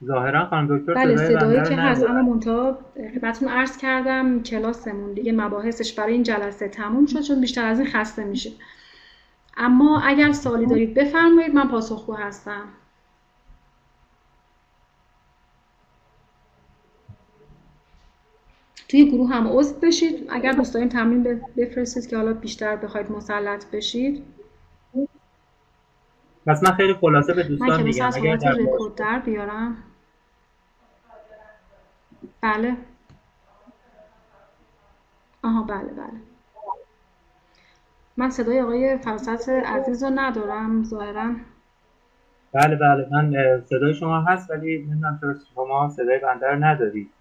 ظاهرا خانم دکتر بله صدای بنده صدایی رو که هست، اما ندارن. منتها خدمتتون عرض کردم کلاسمون دیگه مباحثش برای این جلسه تموم شد، چون بیشتر از این خسته میشه. اما اگر سوالی دارید بفرمایید، من پاسخگو هستم. توی گروه هم عضو بشید اگر دوست دارین تمرین بفرستید که حالا بیشتر بخواید مسلط بشید. پس من خیلی خلاصه به من دوستان کلاس میگم از اگر حالت در رکورد باشگاه در بیارم. بله. آها بله بله. من صدای آقای فراست عزیز رو ندارم ظاهرا. بله بله، من صدای شما هست ولی نمیدونم چرا شما صدای بنده رو ندارید.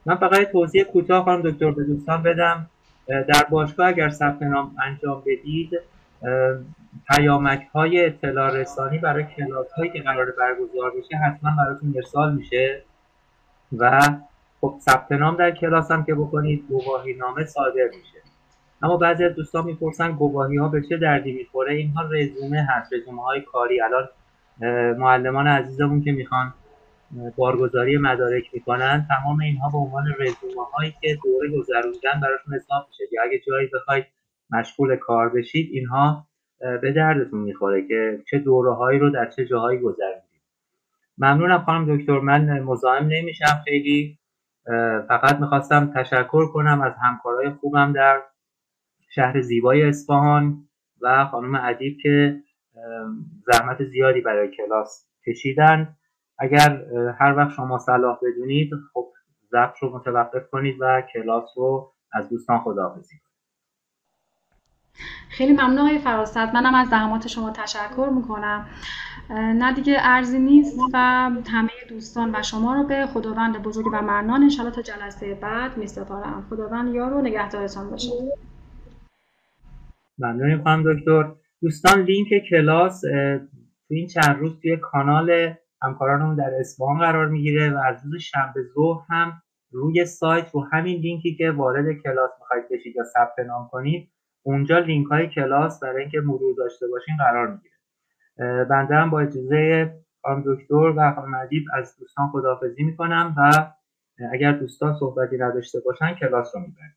من فقط توضیح کوتاه خانم دکتر به دوستان بدم. در باشگاه اگر ثبت نام انجام بدید، پیامک های اطلاع رسانی برای کلاس هایی که قرار برگزار بشه حتما براتون ارسال میشه و خب ثبت نام در کلاس هم که بکنید گواهی نامه صادر میشه. اما بعضی از دوستان میپرسن گواهی ها به چه دردی میخوره. اینها رزومه هست، رزومه های کاری. الان معلمان عزیزمون که میخوان بارگذاری مدارک میکنن، تمام اینها به عنوان رزومه هایی که دوره گذروندن براشون حساب میشه، یا اگه جایی بخواید مشغول کار بشید اینها به دردتون میخوره که چه دوره هایی رو در چه جاهایی گذروندید. ممنونم خانم دکتر، من مزاحم نمیشم خیلی. فقط میخواستم تشکر کنم از همکارای خوبم در شهر زیبای اصفهان و خانم ادیب که زحمت زیادی برای کلاس کشیدن. اگر هر وقت شما صلاح بدونید خب ضبط رو متوقف کنید و کلاس رو از دوستان خداحافظی کنید. خیلی ممنون آقای فراست، منم از زحمات شما تشکر میکنم. نه دیگه ارزی نیست و همه دوستان و شما رو به خداوند بزرگ و منان انشالله تا جلسه بعد میسپارم. خداوند یار و نگهدارتان باشه. ممنونیم خانم دکتر. دوستان لینک کلاس تو این چند روز توی کانال همکارانمون در اصفهان قرار میگیره و از روز شنبه ظهر هم روی سایت رو همین لینکی که وارد کلاس میخواید بشید یا ثبت نام کنید اونجا لینک های کلاس برای اینکه مرور داشته باشین قرار میگیره. بنده هم با اجازه خانم دکتر و خانم ادیب از دوستان خداحافظی میکنم و اگر دوستان صحبتی نداشته باشن کلاس رو میبرم.